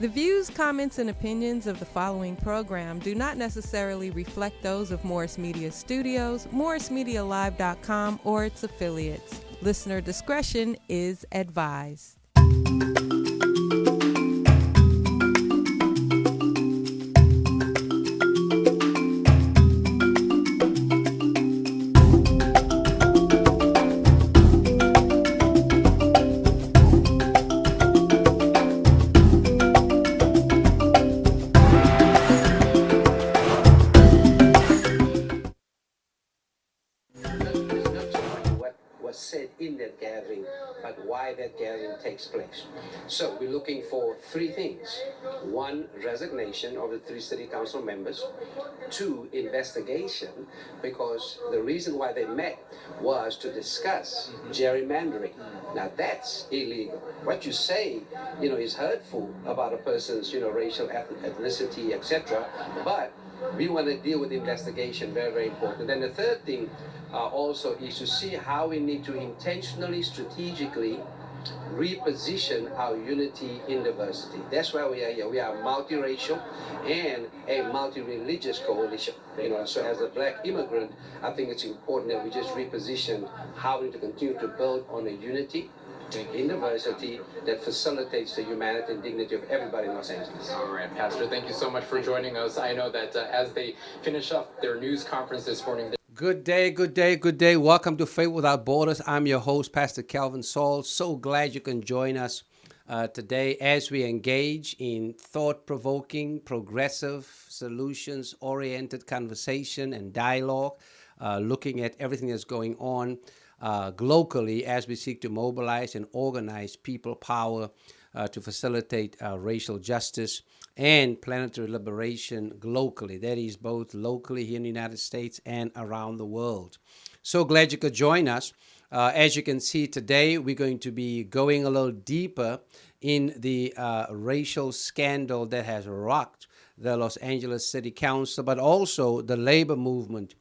The views, comments, and opinions of the following program do not necessarily reflect those of Morris Media Studios, MorrisMediaLive.com, or its affiliates. Listener discretion is advised. Why that gathering takes place. So we're looking for three things. One, resignation of the three city council members. Two, investigation, because the reason why they met was to discuss gerrymandering. Now that's illegal. What you say, is hurtful about a person's, racial ethnicity, etc. But we want to deal with the investigation, very, very important. Then the third thing also is to see how we need to intentionally, strategically reposition our unity in diversity. That's why we are here. We are multiracial and a multi-religious coalition. So as a black immigrant, I think it's important that we just reposition how we need to continue to build on a unity in diversity that facilitates the humanity and dignity of everybody in Los Angeles. All right, Pastor, thank you so much for joining us. I know that as they finish up their news conference this morning. Good day, good day, good day. Welcome to Faith Without Borders. I'm your host, Pastor Kelvin Sauls. So glad you can join us today as we engage in thought-provoking, progressive, solutions-oriented conversation and dialogue, looking at everything that's going on globally as we seek to mobilize and organize people power to facilitate racial justice and planetary liberation globally. That is both locally here in the United States and around the world. So glad you could join us. As you can see today, we're going to be going a little deeper in the racial scandal that has rocked the Los Angeles City Council, but also the labor movement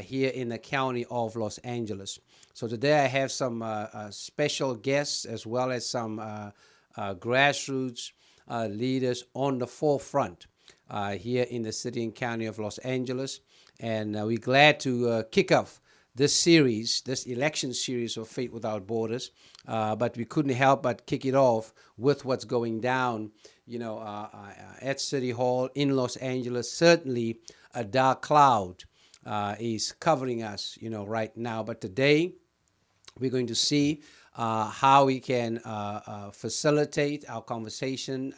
here in the county of Los Angeles. So today I have some special guests as well as some grassroots leaders on the forefront here in the city and county of Los Angeles. And we're glad to kick off this series, this election series of Faith Without Borders. But we couldn't help but kick it off with what's going down, at City Hall in Los Angeles. Certainly a dark cloud is covering us, right now. But today we're going to see how we can facilitate our conversation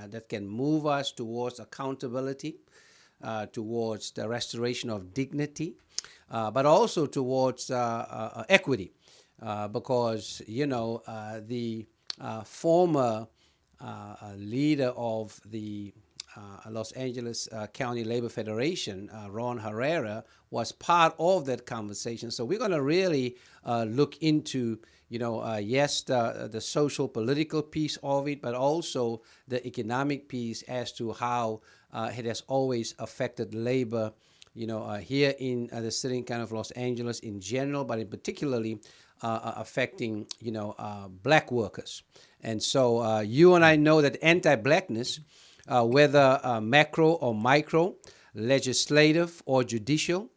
that can move us towards accountability, towards the restoration of dignity, but also towards equity, because, the former leader of the Los Angeles County Labor Federation, Ron Herrera, was part of that conversation. So we're going to really look into, yes, the social political piece of it, but also the economic piece as to how it has always affected labor, here in the city and county of Los Angeles in general, but in particularly affecting, black workers. And so you and I know that anti-blackness, whether macro or micro, legislative or judicial,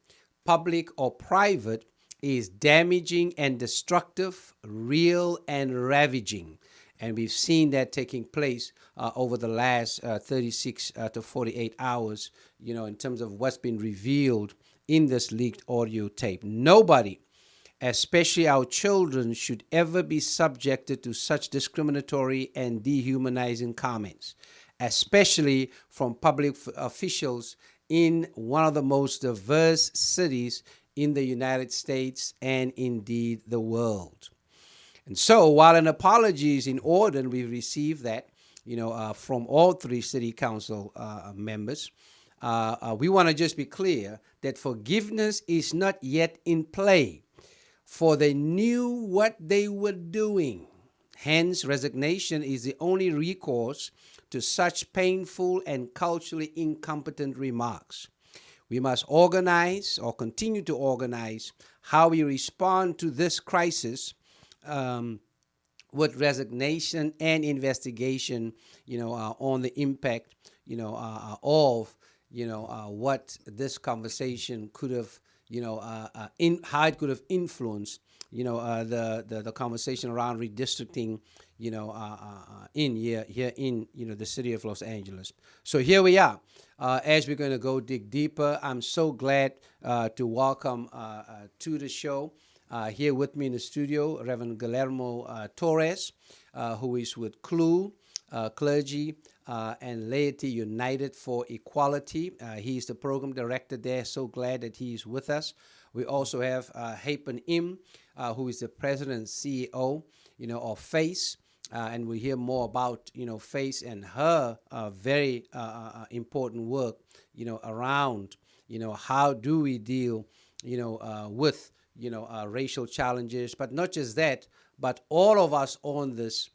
public or private, is damaging and destructive, real and ravaging. And we've seen that taking place over the last 36 to 48 hours, in terms of what's been revealed in this leaked audio tape. Nobody, especially our children, should ever be subjected to such discriminatory and dehumanizing comments, especially from public officials in one of the most diverse cities in the United States and indeed the world. And so while an apology is in order, and we received that, from all three city council members, we want to just be clear that forgiveness is not yet in play, for they knew what they were doing. Hence, resignation is the only recourse to such painful and culturally incompetent remarks. We must organize or continue to organize how we respond to this crisis with resignation and investigation, on the impact, of, what this conversation could have, how it could have influenced, the conversation around redistricting, in here in, the city of Los Angeles. So here we are. As we're going to go dig deeper, I'm so glad to welcome to the show. Here with me in the studio, Reverend Guillermo Torres, who is with Clergy and Laity United for Equality. He's the program director there. So glad that he's with us. We also have Hapen Im, who is the president and CEO, of FACE. And we hear more about, FACE and her very important work, around, how do we deal, with, racial challenges, but not just that, but all of us on this,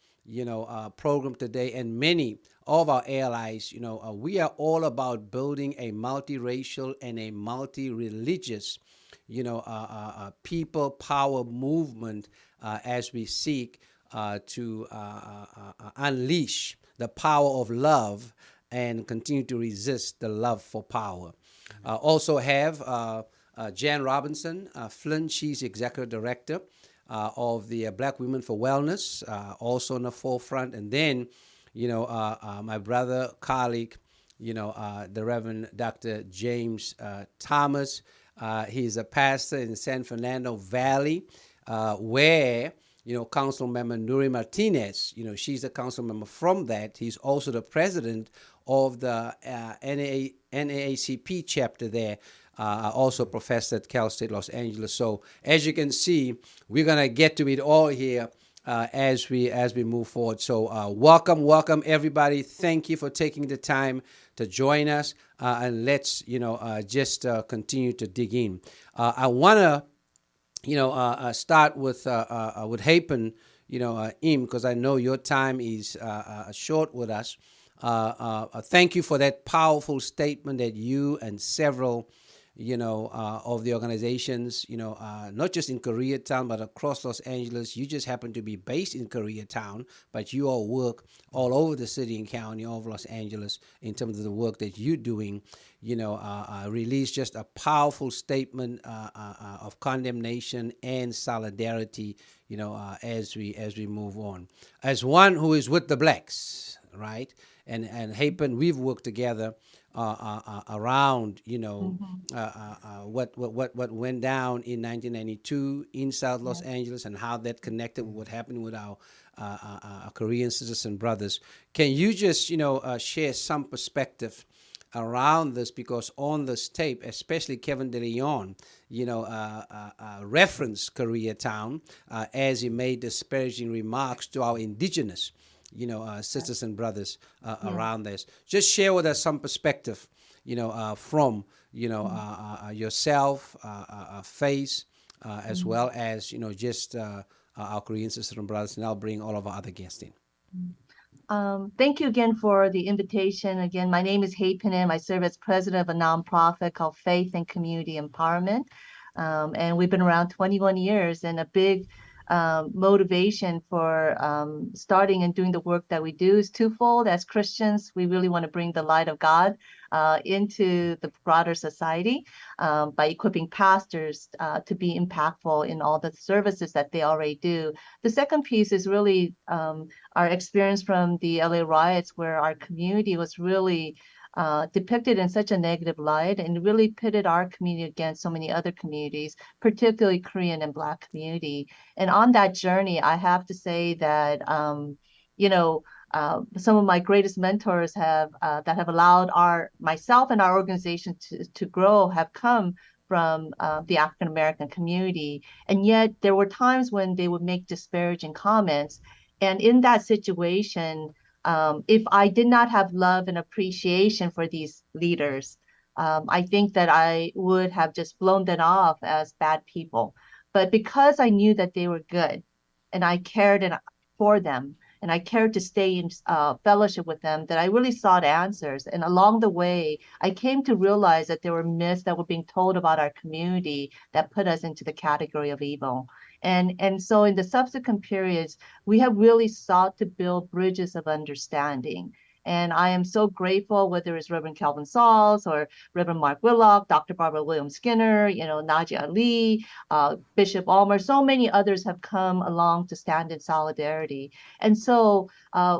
program today, and many of our allies, we are all about building a multiracial and a multi-religious, people power movement as we seek to unleash the power of love and continue to resist the love for power. Also have Jan Robinson, Flint. She's executive director of the Black Women for Wellness, also in the forefront. And then, my brother, colleague, the Reverend Dr. James Thomas. He's a pastor in San Fernando Valley, where, Council Member Nuri Martinez, she's a council member from that. He's also the president of the NAACP chapter there. Also professor at Cal State Los Angeles. So as you can see, we're gonna get to it all here as we move forward. So welcome everybody. Thank you for taking the time to join us, and let's just continue to dig in. I wanna start with Hapen, Im, because I know your time is short with us. Thank you for that powerful statement that you and several of the organizations, not just in Koreatown, but across Los Angeles. You just happen to be based in Koreatown, but you all work all over the city and county of Los Angeles in terms of the work that you're doing. Released just a powerful statement of condemnation and solidarity, as we move on. As one who is with the blacks, right? And Hapen, we've worked together around, what went down in 1992 in South Los Angeles, and how that connected with what happened with our Korean citizen brothers. Can you just, share some perspective around this? Because on this tape, especially Kevin De Leon, referenced Koreatown as he made disparaging remarks to our indigenous sisters and brothers around this. Just share with us some perspective, from, yourself, FACE, as well as, just our Korean sisters and brothers, and I'll bring all of our other guests in. Thank you again for the invitation. Again, my name is Hapen Im. I serve as president of a nonprofit called Faith and Community Empowerment. And we've been around 21 years, and a big motivation for starting and doing the work that we do is twofold. As Christians, we really want to bring the light of God into the broader society by equipping pastors to be impactful in all the services that they already do. The second piece is really our experience from the LA riots, where our community was really depicted in such a negative light, and really pitted our community against so many other communities, particularly Korean and Black community. And on that journey, I have to say that, some of my greatest mentors that have allowed myself and our organization to grow have come from the African American community. And yet there were times when they would make disparaging comments. And in that situation, if I did not have love and appreciation for these leaders, I think that I would have just blown them off as bad people. But because I knew that they were good, and I cared for them, and I cared to stay in fellowship with them, that I really sought answers. And along the way, I came to realize that there were myths that were being told about our community that put us into the category of evil. And so in the subsequent periods, we have really sought to build bridges of understanding. And I am so grateful, whether it's Reverend Kelvin Sauls or Reverend Mark Willock, Dr. Barbara Williams Skinner, Naji Ali, Bishop Almer, so many others have come along to stand in solidarity. And so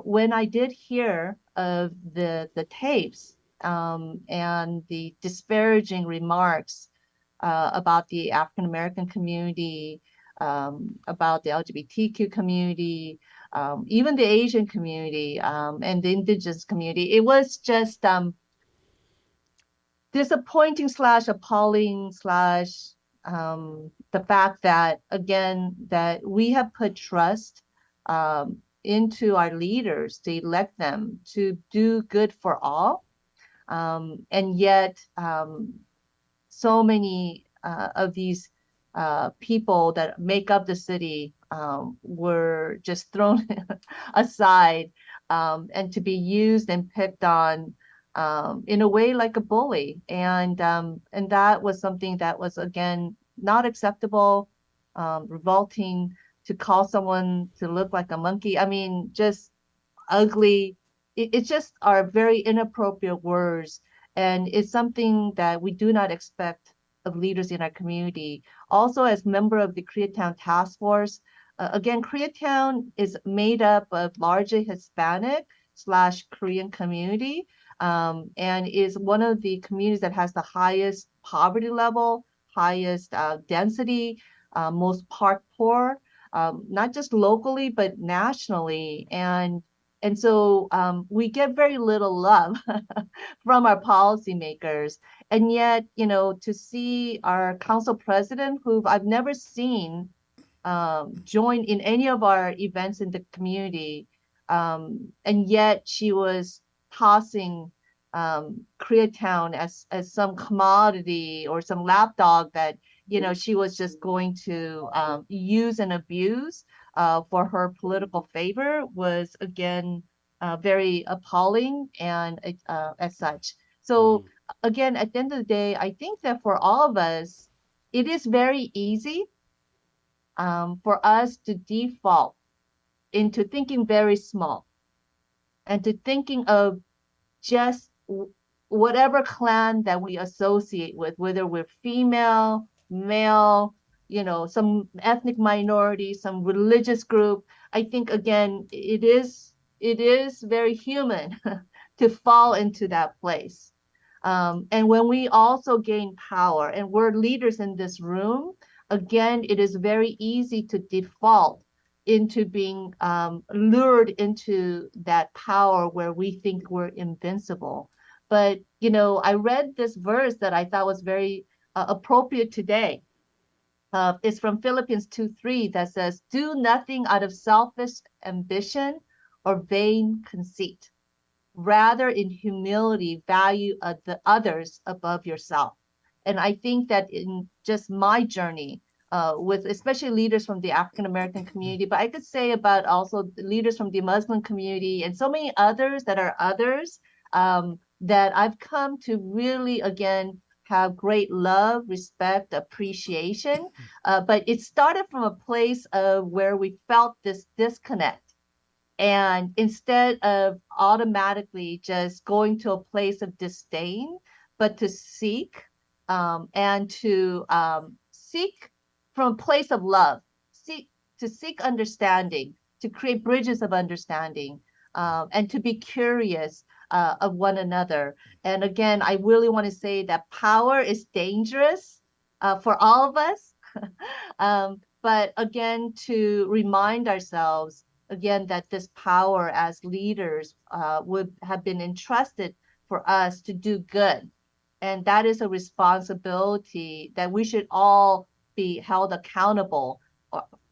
when I did hear of the tapes and the disparaging remarks about the African American community, about the LGBTQ community, even the Asian community, and the indigenous community, it was just disappointing / appalling / the fact that, again, that we have put trust into our leaders to elect them to do good for all. And yet so many of these people that make up the city were just thrown aside and to be used and picked on in a way like a bully. And that was something that was, again, not acceptable, revolting, to call someone to look like a monkey. I mean, just ugly. It just are very inappropriate words. And it's something that we do not expect of leaders in our community. Also, as member of the Koreatown Task Force, again, Koreatown is made up of largely Hispanic / Korean community, and is one of the communities that has the highest poverty level, highest density, most part poor, not just locally, but nationally. And so we get very little love from our policymakers. And yet, to see our council president, who I've never seen join in any of our events in the community, and yet she was tossing Koreatown as some commodity or some lapdog that, she was just going to use and abuse for her political favor, was, again, very appalling and as such. So again, at the end of the day, I think that for all of us, it is very easy for us to default into thinking very small and to thinking of just whatever clan that we associate with, whether we're female, male, some ethnic minority, some religious group. I think, again, it is very human to fall into that place. And when we also gain power, and we're leaders in this room, again, it is very easy to default into being lured into that power where we think we're invincible. But, I read this verse that I thought was very appropriate today. It's from Philippians 2:3 that says, "Do nothing out of selfish ambition or vain conceit. Rather, in humility, value the others above yourself." And I think that in just my journey, with especially leaders from the African American community, but I could say about also leaders from the Muslim community and so many others that are others, that I've come to really, again, have great love, respect, appreciation. But it started from a place of where we felt this disconnect. And instead of automatically just going to a place of disdain, but to seek and to seek from a place of love, seek understanding, to create bridges of understanding, and to be curious of one another. And again, I really want to say that power is dangerous for all of us. But again, to remind ourselves, again, that this power as leaders would have been entrusted for us to do good. And that is a responsibility that we should all be held accountable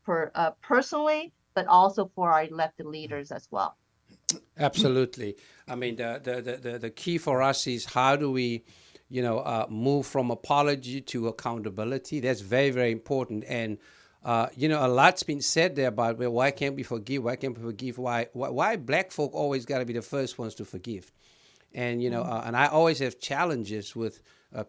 for personally, but also for our elected leaders as well. Absolutely. I mean, the key for us is how do we, move from apology to accountability. That's very, very important. And, a lot's been said there about, well, why can't we forgive? Why can't we forgive? Why black folk always got to be the first ones to forgive? And and I always have challenges with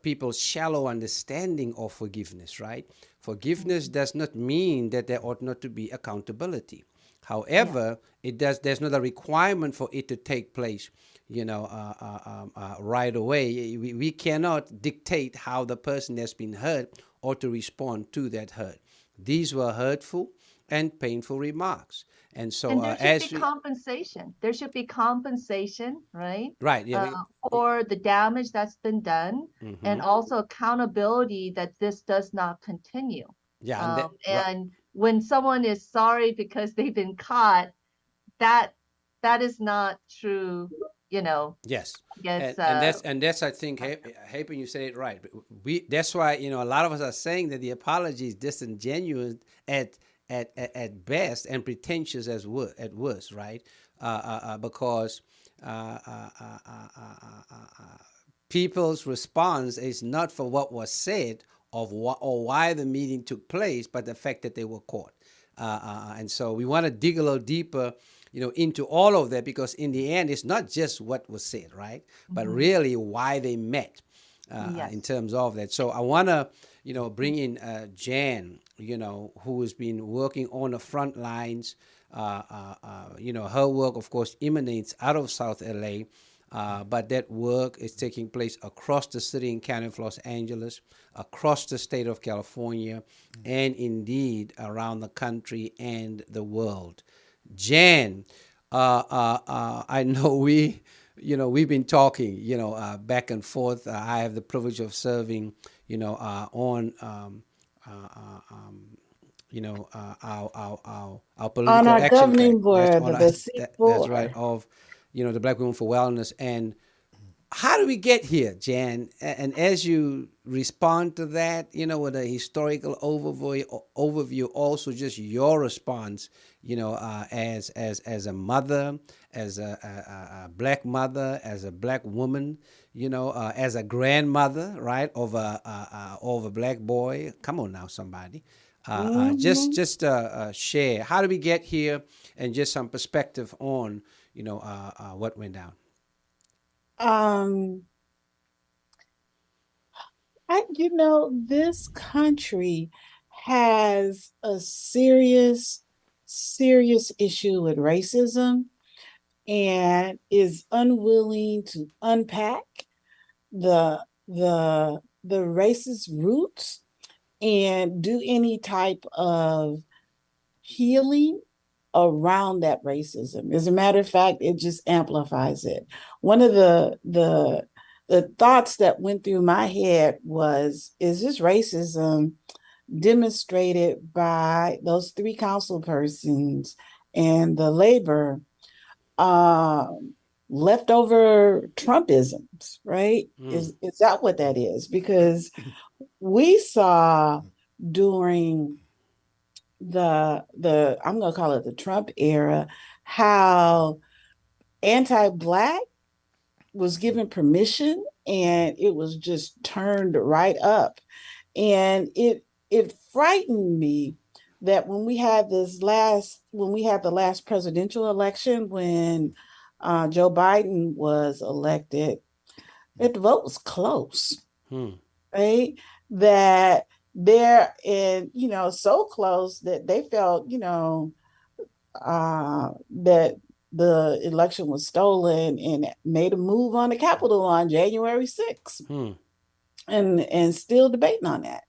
people's shallow understanding of forgiveness, right? Forgiveness does not mean that there ought not to be accountability. However, there's not a requirement for it to take place, right away. We cannot dictate how the person has been hurt or to respond to that hurt. These were hurtful and painful remarks. And so, And there should be compensation. There should be compensation, right? Right. Yeah. For the damage that's been done, and also accountability that this does not continue. Yeah. And when someone is sorry because they've been caught, that is not true. Yes. Yes. And that's I think, Hapen, you said it right. That's why a lot of us are saying that the apology is disingenuous at best and pretentious at worst, right? Because people's response is not for what was said or why the meeting took place, but the fact that they were caught. And so we want to dig a little deeper, into all of that, because in the end, it's not just what was said, right? But really why they met in terms of that. So I want to, bring in Jan, who has been working on the front lines. Her work, of course, emanates out of South LA. But that work is taking place across the city and county of Los Angeles, across the state of California, and indeed around the country and the world. Jan, I know we've been talking, back and forth. I have the privilege of serving, on our political on our action governing plan. board, That's right, of the Black Women for Wellness. And how do we get here, Jan? And as you respond to that, with a historical overview, also just your response, as a mother, as a Black mother, as a Black woman, as a grandmother, right, of a Black boy. Come on now, somebody. Just share. How do we get here, and just some perspective on what went down. This country has a serious issue with racism and is unwilling to unpack the racist roots and do any type of healing around that racism. As a matter of fact, it just amplifies it. One of the thoughts that went through my head was, is this racism demonstrated by those 3 council persons and the labor leftover Trumpisms, right? Is that what that is? Because we saw during the I'm going to call it the Trump era, how anti-Black was given permission and it was just turned right up. And it frightened me that when we had the last presidential election, when Joe Biden was elected, the vote was close, right? That they're in, so close that they felt, that the election was stolen, and made a move on the Capitol on January 6th, and still debating on that.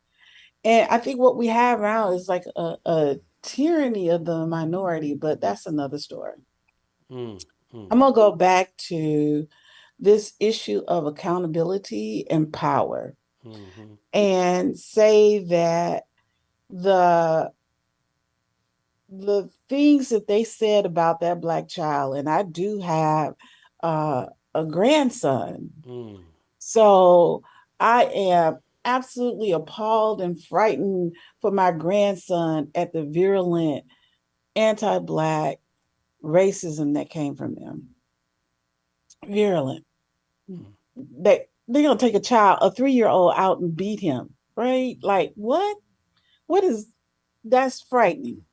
And I think what we have now is like a tyranny of the minority, but that's another story. I'm gonna go back to this issue of accountability and power, and say that the things that they said about that Black child, and I do have a grandson, so I am absolutely appalled and frightened for my grandson at the virulent anti-Black racism that came from them. Virulent. They're gonna take a 3-year-old out and beat him, right? Like, what is that's frightening.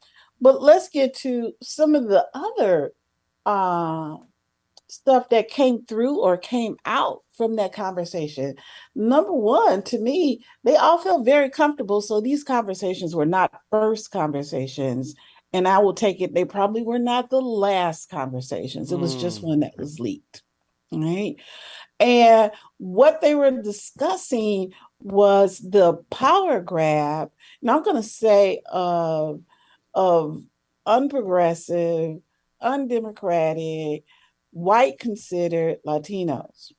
But let's get to some of the other stuff that came through or came out from that conversation. Number one, to me, they all felt very comfortable. So these conversations were not first conversations. And I will take it, they probably were not the last conversations. It was just one that was leaked. Right. And what they were discussing was the power grab. And I'm going to say of unprogressive, undemocratic, white considered Latinos.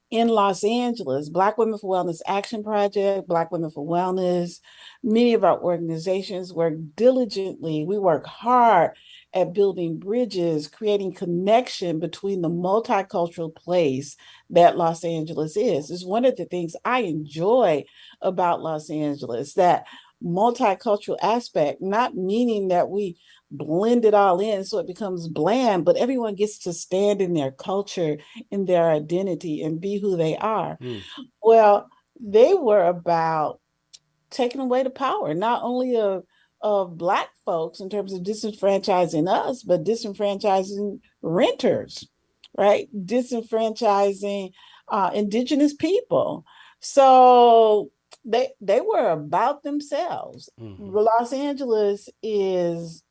In Los Angeles, Black Women for Wellness Action Project, Black Women for Wellness, many of our organizations work diligently. We work hard at building bridges, creating connection between the multicultural place that Los Angeles is. It's one of the things I enjoy about Los Angeles, that multicultural aspect, not meaning that we blend it all in so it becomes bland, but everyone gets to stand in their culture, in their identity, and be who they are. Well, they were about taking away the power, not only of Black folks in terms of disenfranchising us, but disenfranchising renters, right? Disenfranchising Indigenous people. So they were about themselves. Los Angeles is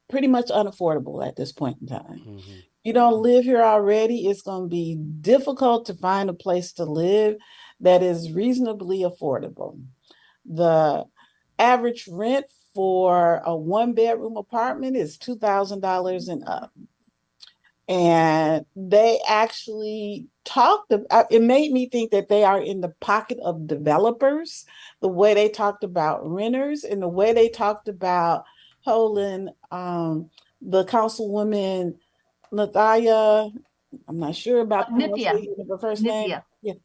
pretty much unaffordable at this point in time. You don't live here already, it's going to be difficult to find a place to live that is reasonably affordable. The average rent for a one-bedroom apartment is $2,000 and up. And they actually talked about, it made me think that they are in the pocket of developers, the way they talked about renters and the way they talked about holding the councilwoman Nathaya, I'm not sure about the first name,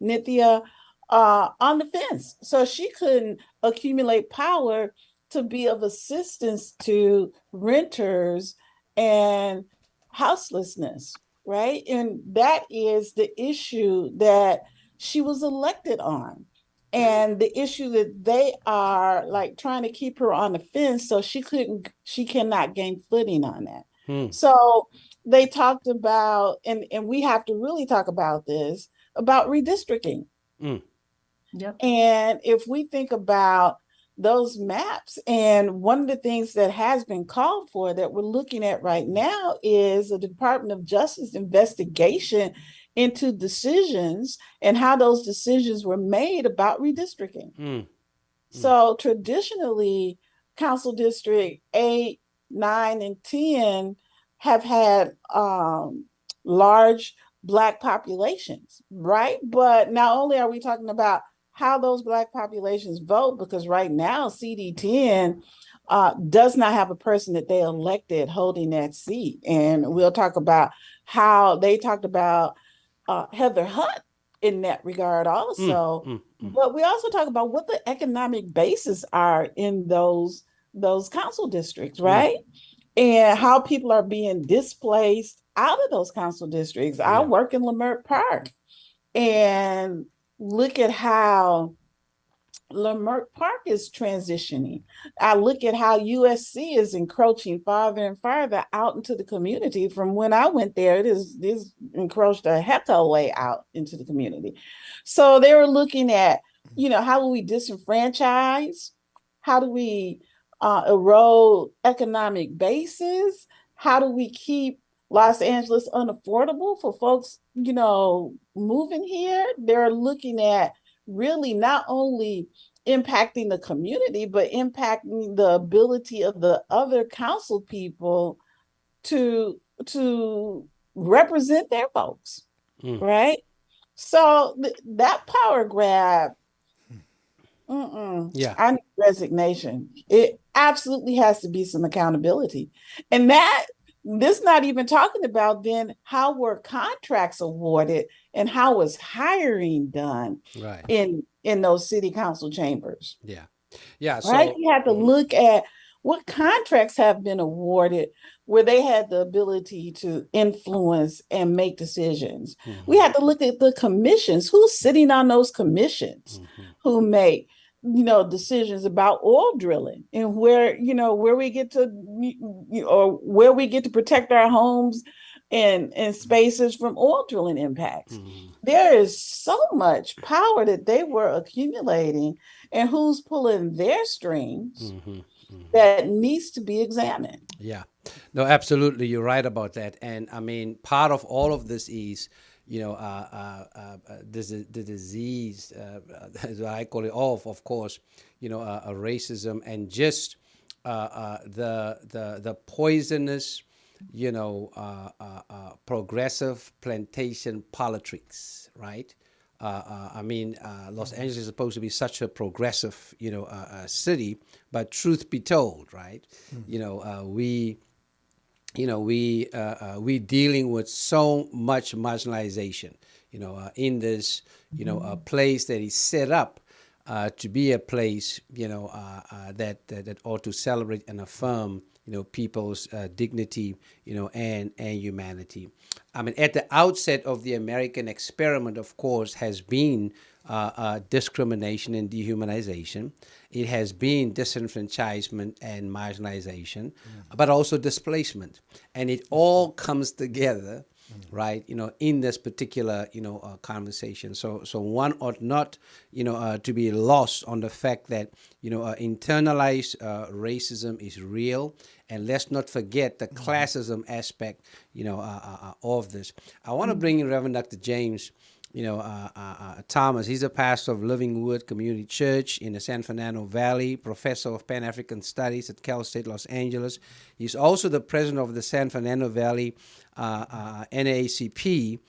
Nithya, on the fence. So she couldn't accumulate power to be of assistance to renters and houselessness, right? And that is the issue that she was elected on. And the issue that they are like trying to keep her on the fence so she cannot gain footing on that. So they talked about, and we have to really talk about this, about redistricting. Yep. And if we think about those maps, and one of the things that has been called for that we're looking at right now is a Department of Justice investigation into decisions and how those decisions were made about redistricting. So traditionally, Council District 8, 9, and 10 have had large Black populations, right? But not only are we talking about how those Black populations vote, because right now CD10 does not have a person that they elected holding that seat. And we'll talk about how they talked about Heather Hunt in that regard also. But we also talk about what the economic bases are in those council districts, right? And how people are being displaced out of those council districts. I work in Leimert Park and look at how Leimert Park is transitioning. I look at how USC is encroaching farther and farther out into the community. From when I went there, it is encroached a heck of a way out into the community. So they were looking at, how do we disenfranchise? How do we erode economic bases? How do we keep Los Angeles unaffordable for folks, moving here? They're looking at really not only impacting the community, but impacting the ability of the other council people to represent their folks, right? So that power grab, I need resignation. It absolutely has to be some accountability. And this not even talking about then how were contracts awarded and how was hiring done in those city council chambers. So, right. You have to look at what contracts have been awarded where they had the ability to influence and make decisions. We have to look at the commissions, who's sitting on those commissions, who make decisions about oil drilling and where we get to, or where we get to protect our homes and spaces from oil drilling impacts. Mm-hmm. There is so much power that they were accumulating, and who's pulling their strings that needs to be examined. Yeah, no, absolutely. You're right about that. And I mean, part of all of this is, the disease, as I call it, of course, racism and just the poisonous, progressive plantation politics, right? Los Angeles is supposed to be such a progressive, city, but truth be told, right? We dealing with so much marginalization, in this, a place that is set up to be a place, that ought to celebrate and affirm, people's dignity, and humanity. I mean, at the outset of the American experiment, of course, has been discrimination and dehumanization. It has been disenfranchisement and marginalization, but also displacement. And it all comes together, right, in this particular, conversation. So one ought not, to be lost on the fact that, internalized racism is real. And let's not forget the classism aspect, of this. I want to bring in Reverend Dr. James, Thomas. He's a pastor of Living Wood Community Church in the San Fernando Valley, professor of Pan-African Studies at Cal State Los Angeles. He's also the president of the San Fernando Valley NAACP,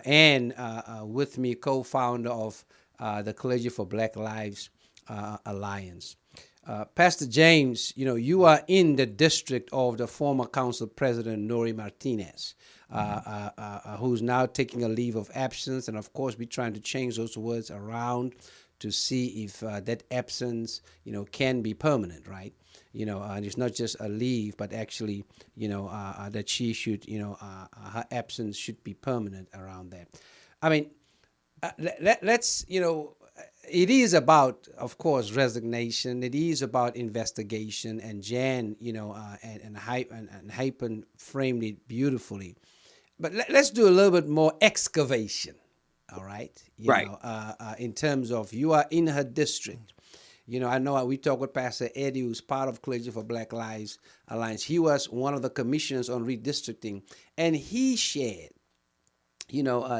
and with me, co-founder of the Clergy for Black Lives Alliance. Pastor James, you are in the district of the former council president, Nori Martinez, who's now taking a leave of absence. And of course, we're trying to change those words around to see if that absence, can be permanent, right? And it's not just a leave, but actually, that she should, her absence should be permanent around that. I mean, let's, it is about, of course, resignation. It is about investigation, and Jan, and Hypen framed it beautifully. But let's do a little bit more excavation, all right? In terms of, you are in her district. I know we talked with Pastor Eddie, who's part of Clergy for Black Lives Alliance. He was one of the commissioners on redistricting, and he shared,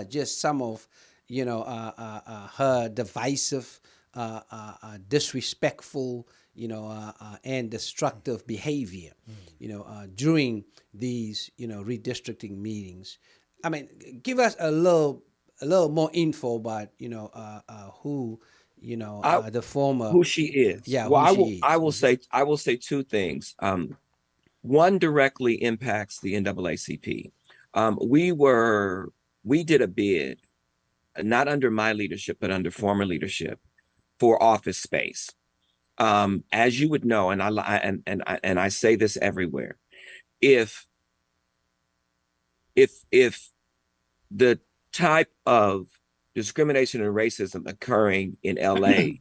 just some of, her divisive, disrespectful, and destructive behavior, during these, redistricting meetings. I mean, give us a little more info about, who, the former, who she is. Yeah, well, who she is. I will say two things. One directly impacts the NAACP. We did a bid, not under my leadership, but under former leadership, for office space. As you would know, and I say this everywhere, if the type of discrimination and racism occurring in LA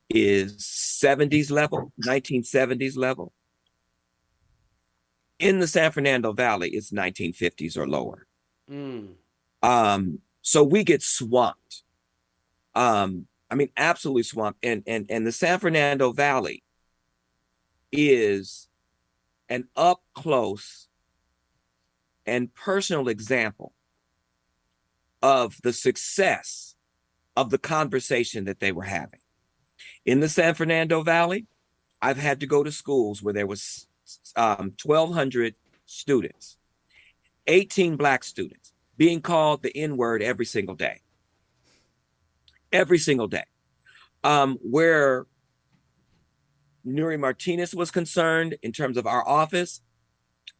is 70s level, 1970s level, in the San Fernando Valley, it's 1950s or lower. So we get swamped. Absolutely swamped. And the San Fernando Valley is an up close and personal example of the success of the conversation that they were having. In the San Fernando Valley, I've had to go to schools where there was 1,200 students, 18 Black students, being called the N-word every single day. Every single day. Where Nuri Martinez was concerned in terms of our office,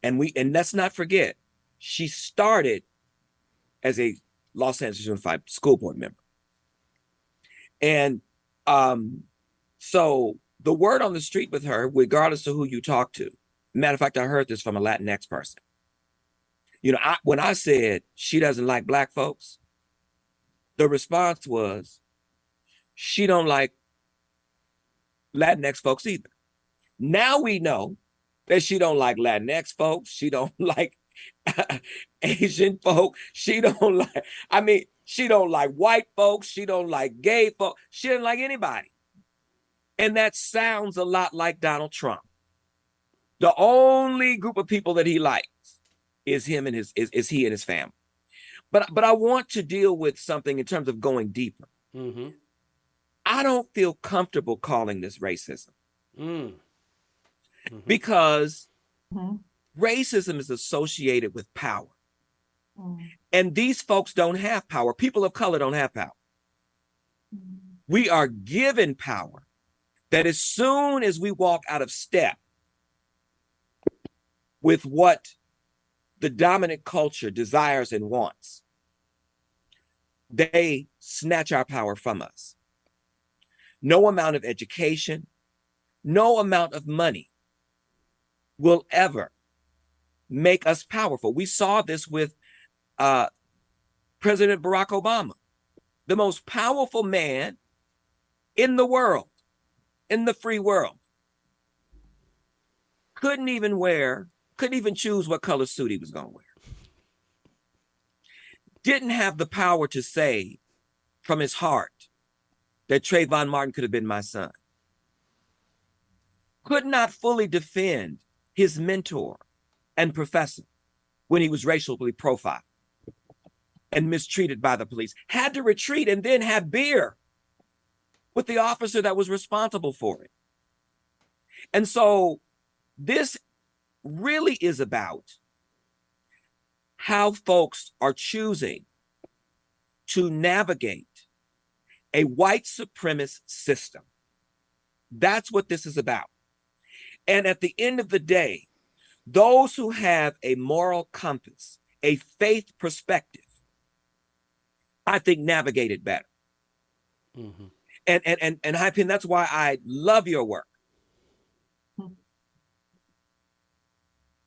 and let's not forget, she started as a Los Angeles Unified School Board member. And so the word on the street with her, regardless of who you talk to, matter of fact, I heard this from a Latinx person. When I said she doesn't like Black folks, the response was, she don't like Latinx folks either. Now we know that she don't like Latinx folks. She don't like Asian folk. She don't like, I mean, she don't like white folks. She don't like gay folks. She doesn't like anybody. And that sounds a lot like Donald Trump. The only group of people that he likes is him and is he and his family. But I want to deal with something in terms of going deeper. Mm-hmm. I don't feel comfortable calling this racism. Mm-hmm. Because racism is associated with power. And these folks don't have power. People of color don't have power. We are given power that as soon as we walk out of step with what the dominant culture desires and wants, they snatch our power from us. No amount of education, no amount of money will ever make us powerful. We saw this with President Barack Obama, the most powerful man in the world, in the free world. Couldn't even choose what color suit he was going to wear. Didn't have the power to say from his heart that Trayvon Martin could have been my son. Could not fully defend his mentor and professor when he was racially profiled and mistreated by the police. Had to retreat and then have beer with the officer that was responsible for it. And so this really is about how folks are choosing to navigate a white supremacist system. That's what this is about. And at the end of the day, those who have a moral compass, a faith perspective, I think navigate it better. Mm-hmm. And Hypin, that's why I love your work.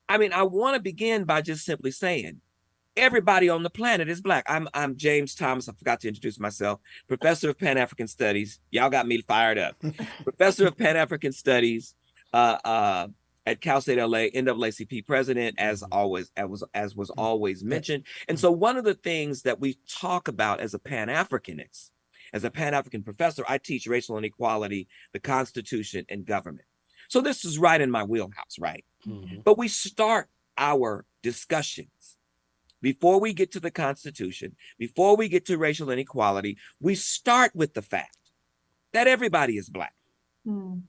I mean, I want to begin by just simply saying, everybody on the planet is Black. I'm James Thomas. I forgot to introduce myself. Professor of Pan-African Studies. Y'all got me fired up. Professor of Pan-African Studies at Cal State LA, NAACP president, as was always mentioned. And so one of the things that we talk about as a Pan-Africanist, as a Pan-African professor, I teach racial inequality, the Constitution, and government. So this is right in my wheelhouse, right? Mm-hmm. But we start our discussions before we get to the Constitution, before we get to racial inequality, we start with the fact that everybody is Black. Mm.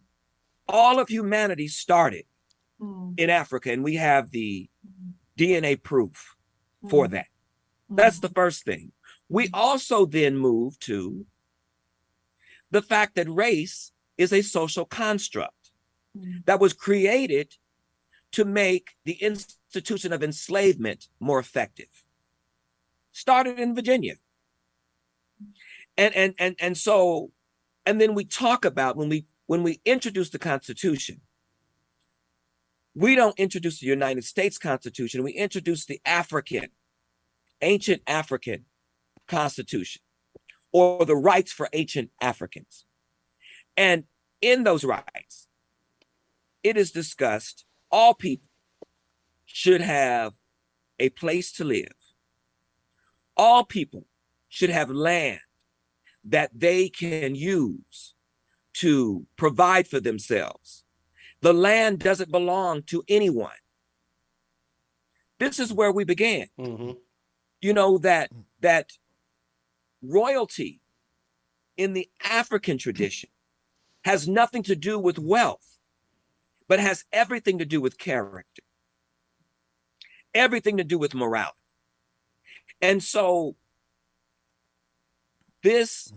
All of humanity started in Africa, and we have the DNA proof for that. That's the first thing. We also then move to the fact that race is a social construct that was created to make the institution of enslavement more effective. Started in Virginia. And so then we talk about when we introduce the Constitution, we don't introduce the United States Constitution, we introduce the ancient African Constitution, or the rights for ancient Africans. And in those rights, it is discussed all people should have a place to live. All people should have land that they can use to provide for themselves. The land doesn't belong to anyone. This is where we began. Mm-hmm. You know, that royalty in the African tradition has nothing to do with wealth, but has everything to do with character, everything to do with morality. And so this,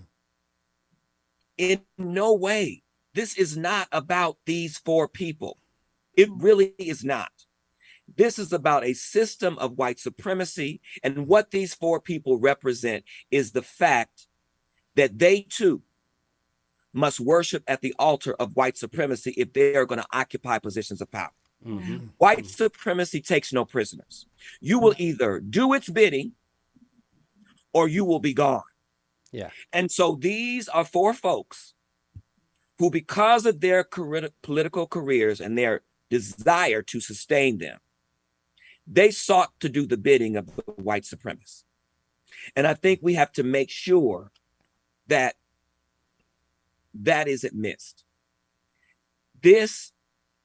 in no way, this is not about these four people. It really is not. This is about a system of white supremacy, and what these four people represent is the fact that they too must worship at the altar of white supremacy if they are going to occupy positions of power. Mm-hmm. White supremacy takes no prisoners. You will either do its bidding or you will be gone. Yeah. And so these are four folks who, because of their political careers and their desire to sustain them, They sought to do the bidding of the white supremacists. And I think we have to make sure that that isn't missed. This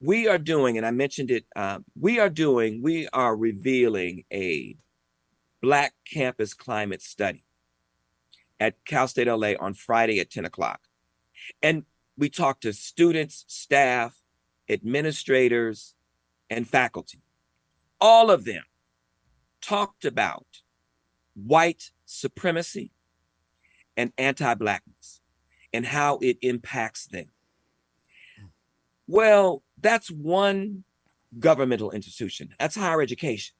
we are doing, and I mentioned it, we are revealing a Black campus climate study at Cal State LA on Friday at 10 o'clock. And we talked to students, staff, administrators, and faculty. All of them talked about white supremacy and anti-Blackness and how it impacts them. Well, that's one governmental institution. That's higher education.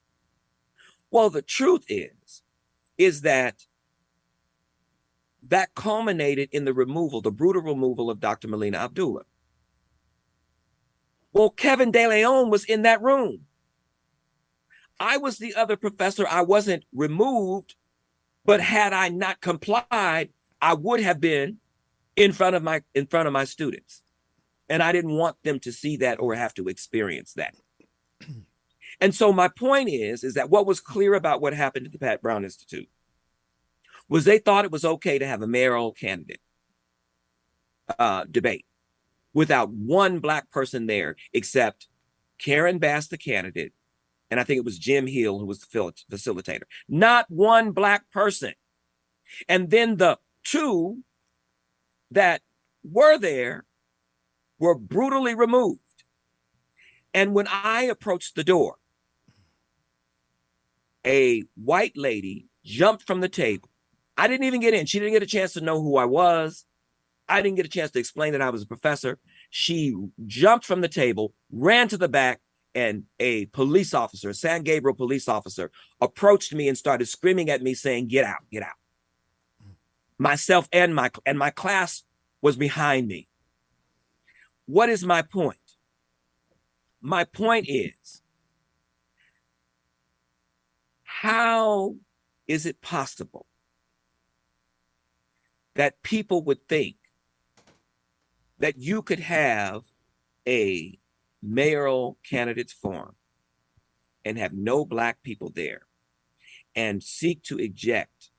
Well, the truth is that culminated in the brutal removal of Dr. Melina Abdullah. Well, Kevin De Leon was in that room. I was the other professor. I wasn't removed, but had I not complied, I would have been in front of my students. And I didn't want them to see that or have to experience that. And so my point is that what was clear about what happened at the Pat Brown Institute was they thought it was okay to have a mayoral candidate debate without one Black person there except Karen Bass, the candidate, and I think it was Jim Hill who was the facilitator. Not one Black person. And then the two that were there were brutally removed. And when I approached the door, a white lady jumped from the table. I didn't even get in. She didn't get a chance to know who I was. I didn't get a chance to explain that I was a professor. She jumped from the table, ran to the back, and a police officer, a San Gabriel police officer, approached me and started screaming at me saying, "Get out, get out." Myself and my class was behind me. What is my point? My point is, how is it possible that people would think that you could have a mayoral candidates forum and have no Black people there and seek to eject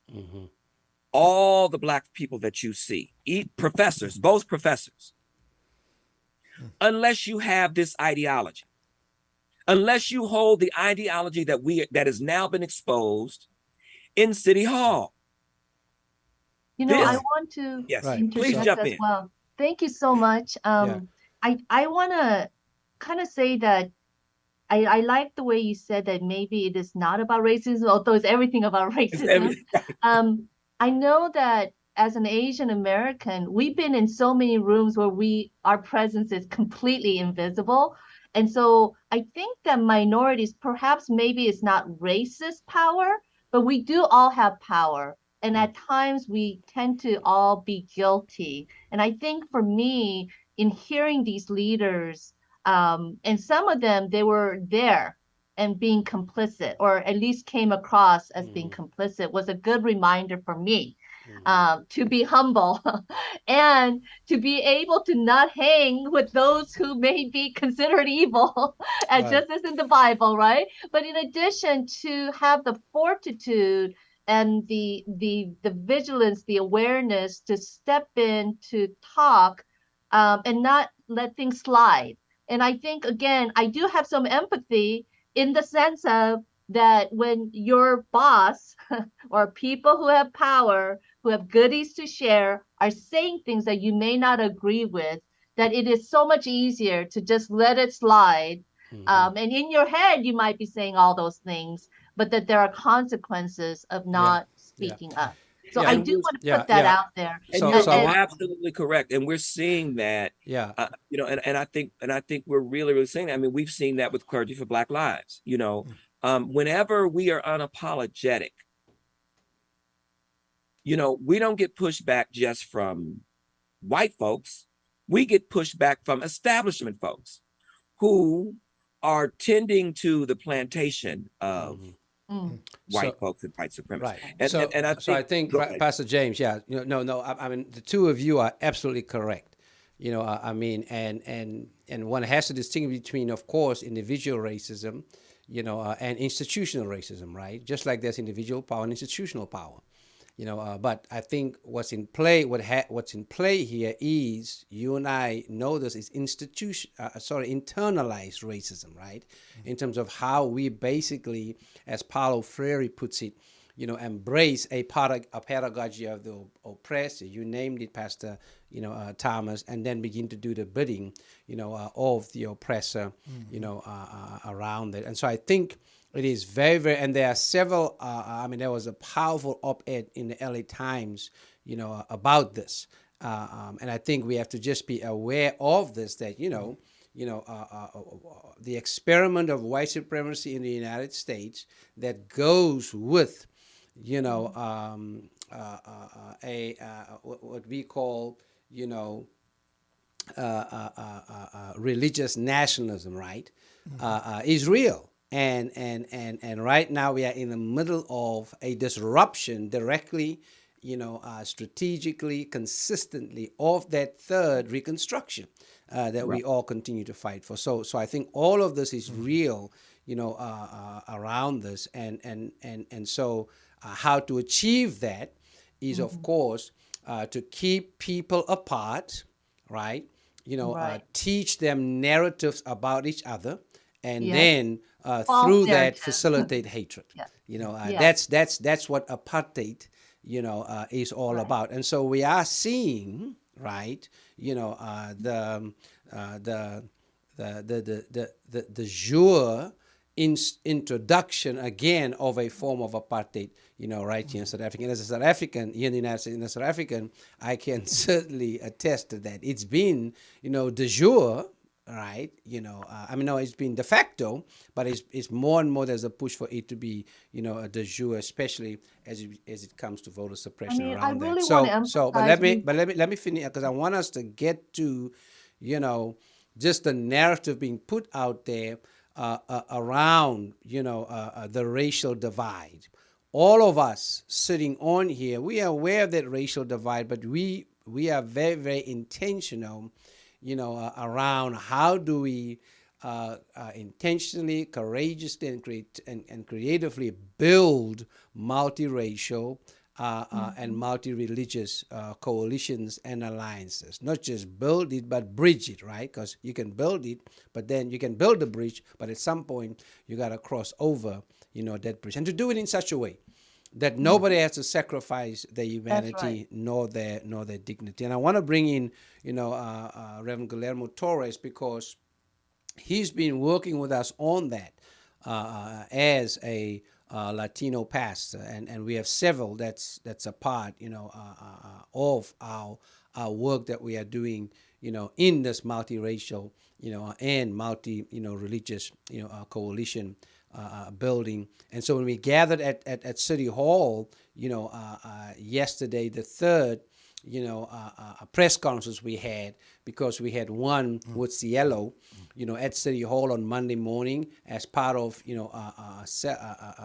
all the Black people that you see, professors, both professors, unless you have this ideology, unless you hold the ideology that has now been exposed in City Hall. You know, I want to Please jump in. Well. Thank you so much. I want to kind of say that I like the way you said that maybe it is not about racism, although it's everything about racism. I know that as an Asian American, we've been in so many rooms where our presence is completely invisible. And so I think that minorities, perhaps maybe it's not racist power, but we do all have power. And at times we tend to all be guilty. And I think for me, in hearing these leaders, and some of them, they were there and being complicit, or at least came across as being complicit, was a good reminder for me to be humble and to be able to not hang with those who may be considered evil, as just as in the Bible, right? But in addition, to have the fortitude and the vigilance, the awareness to step in, to talk, and not let things slide. And I think, again, I do have some empathy in the sense of that when your boss or people who have power, who have goodies to share, are saying things that you may not agree with, that it is so much easier to just let it slide. And in your head, you might be saying all those things, but that there are consequences of not speaking up. So I do want to put that out there. And you're absolutely correct. And we're seeing that, and I think we're really seeing that. I mean, we've seen that with Clergy for Black Lives. Whenever we are unapologetic, we don't get pushback just from white folks. We get pushback from establishment folks who are tending to the plantation of white folks and white supremacists. Right. I think Pastor James, I mean, the two of you are absolutely correct. And one has to distinguish between, of course, individual racism and institutional racism, right? Just like there's individual power and institutional power. But I think what's in play here is, you and I know this, is internalized racism, right? In terms of how we basically, as Paulo Freire puts it, embrace a pedagogy of the oppressed. You named it, Pastor, Thomas, and then begin to do the bidding, of the oppressor, around it. And so I think it is very, very, and there are several, there was a powerful op-ed in the LA Times, about this. And I think we have to just be aware of this, that, the experiment of white supremacy in the United States that goes with, what we call, religious nationalism, right, is real. And right now we are in the middle of a disruption directly, strategically, consistently, of that third reconstruction that we all continue to fight for. So I think all of this is real, around this, and so how to achieve that is, of course, to keep people apart, right? Teach them narratives about each other, and then through that facilitate hatred. That's what apartheid, is all about. And so we are seeing, right, the jure introduction again of a form of apartheid, right here in South Africa. And as a South African here in the United States, and a South African, I can certainly attest to that. It's been, de jure, right? No, it's been de facto, but it's more and more there's a push for it to be, a de jure, especially as it comes to voter suppression around I really that. want to emphasize. Let me finish, because I want us to get to, just the narrative being put out there around, the racial divide. All of us sitting on here, we are aware of that racial divide, but we are very, very intentional, around how do we intentionally, courageously, and creatively build multiracial and multi-religious coalitions and alliances. Not just build it, but bridge it, right? Because you can build it, but then you can build the bridge, but at some point you got to cross over, that bridge. And to do it in such a way that nobody has to sacrifice their humanity, nor their dignity. And I want to bring in, Reverend Guillermo Torres, because he's been working with us on that as a Latino pastor, and we have several that's a part, of our work that we are doing, in this multiracial, and religious, coalition building. And so when we gathered at City Hall, yesterday, the third, press conferences we had, because we had one with Cedillo, at City Hall on Monday morning as part of,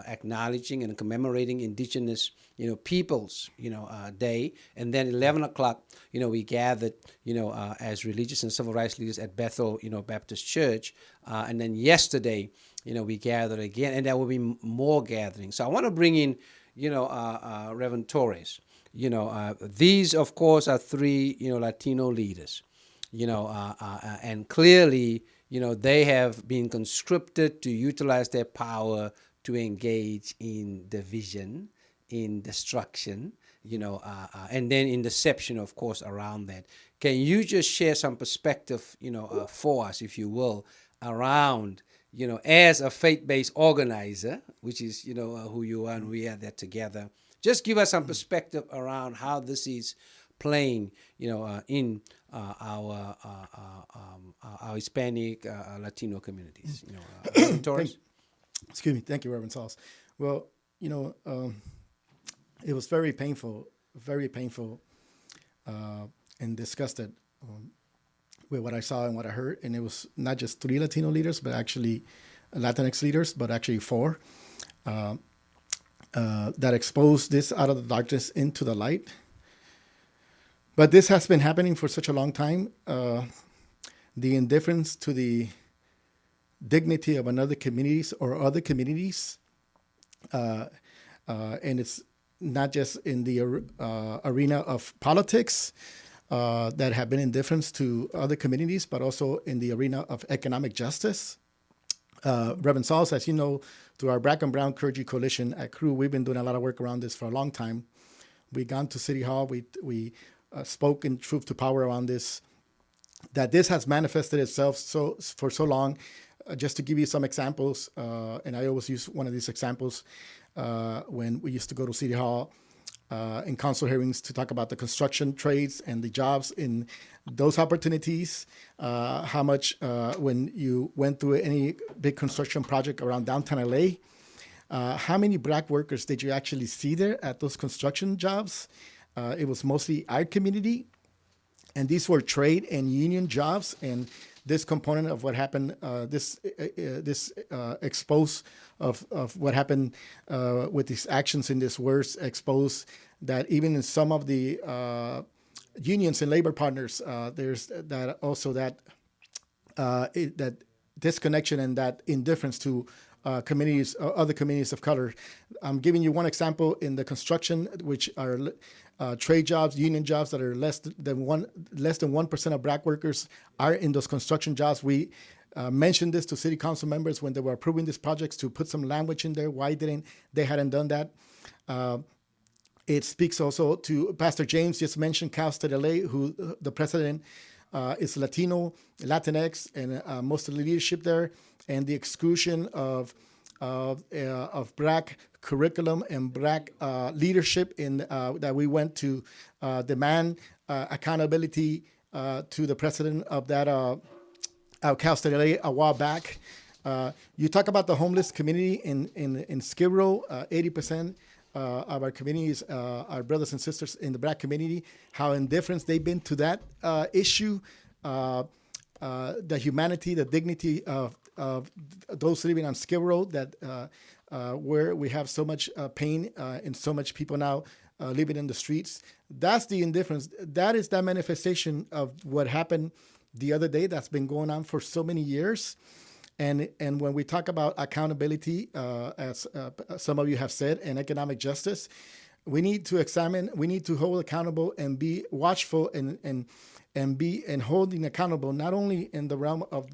acknowledging and commemorating Indigenous, Peoples, Day. And then 11 o'clock, we gathered, as religious and civil rights leaders at Bethel, Baptist Church. And then yesterday, we gathered again, and there will be more gatherings. So I want to bring in, Reverend Torres. These, of course, are three, Latino leaders, and clearly, they have been conscripted to utilize their power to engage in division, in destruction, and then in deception, of course, around that. Can you just share some perspective, for us, if you will, around, as a faith-based organizer, which is, who you are, and we are there together. Just give us some perspective around how this is playing, in our Hispanic, Latino communities. Torres? Excuse me. Thank you, Reverend Sauls. Well, it was very painful, and disgusted with what I saw and what I heard. And it was not just three Latino leaders, but actually Latinx leaders, but actually four, that exposed this out of the darkness into the light. But this has been happening for such a long time. The indifference to the dignity of another communities or other communities. And it's not just in the arena of politics that have been indifference to other communities, but also in the arena of economic justice. Reverend Sauls, as you know, through our Black and Brown Clergy Coalition at CREW, we've been doing a lot of work around this for a long time. We gone to City Hall. We spoke in truth to power around this, that this has manifested itself for so long. Just to give you some examples, and I always use one of these examples when we used to go to City Hall in council hearings to talk about the construction trades and the jobs in those opportunities, how much when you went through any big construction project around downtown LA, how many Black workers did you actually see there at those construction jobs? It was mostly our community, and these were trade and union jobs. And this component of what happened, this expose of what happened with these actions in this words, expose that even in some of the unions and labor partners, there's that also that that disconnection and that indifference to communities, other communities of color. I'm giving you one example in the construction, which are trade jobs, union jobs that are less than 1% of Black workers are in those construction jobs. We mentioned this to city council members when they were approving these projects to put some language in there. Why hadn't done that? It speaks also to Pastor James just mentioned Cal State LA, who the president is Latino, Latinx, and most of the leadership there, and the exclusion of Black curriculum and Black leadership in that we went to demand accountability to the president of that Cal State LA a while back. You talk about the homeless community in Skid Row, 80% of our communities, our brothers and sisters in the Black community, how indifferent they've been to that issue, the humanity, the dignity of those living on Skid Row, that where we have so much pain and so much people now living in the streets. That's the indifference. That is that manifestation of what happened the other day that's been going on for so many years. And when we talk about accountability, as some of you have said, and economic justice, we need to examine, we need to hold accountable and be watchful and holding accountable, not only in the realm of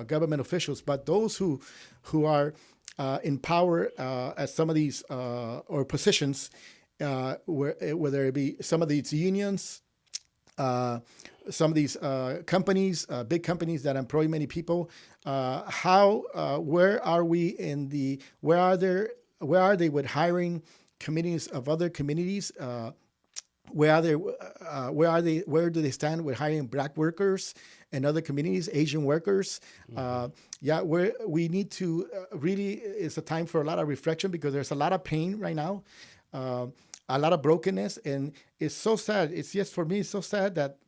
government officials, but those who are in power at some of these or positions, whether it be some of these unions, some of these companies, big companies that employ many people. Where are we in the? Where are they with hiring committees of other communities? Where do they stand with hiring Black workers and other communities, Asian workers? We need to really, it's a time for a lot of reflection, because there's a lot of pain right now, a lot of brokenness, and it's so sad. It's just, for me, it's so sad that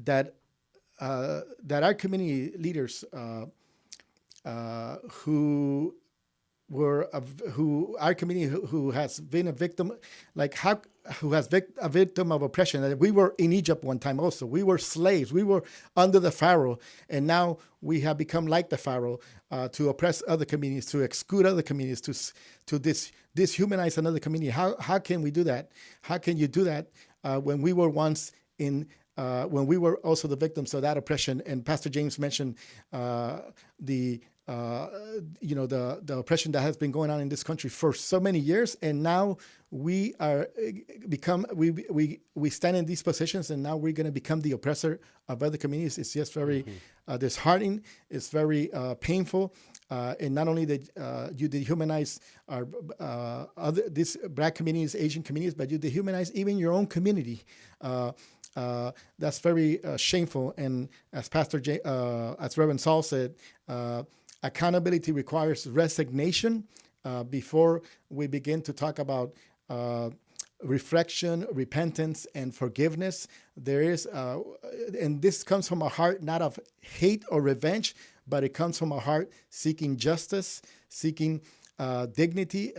that our community leaders who has been a victim, a victim of oppression. That we were in Egypt one time also. We were slaves. We were under the Pharaoh, and now we have become like the Pharaoh, to oppress other communities, to exclude other communities, to deshumanize another community. How can we do that? How can you do that when we were once when we were also the victims of that oppression? And Pastor James mentioned the oppression that has been going on in this country for so many years, and now we stand in these positions, and now we're going to become the oppressor of other communities. It's just very disheartening. It's very painful, and not only that you dehumanize our these Black communities, Asian communities, but you dehumanize even your own community. That's very shameful. And as as Reverend Sauls said, accountability requires resignation before we begin to talk about reflection, repentance, and forgiveness. There is, and this comes from a heart not of hate or revenge, but it comes from a heart seeking justice, seeking dignity,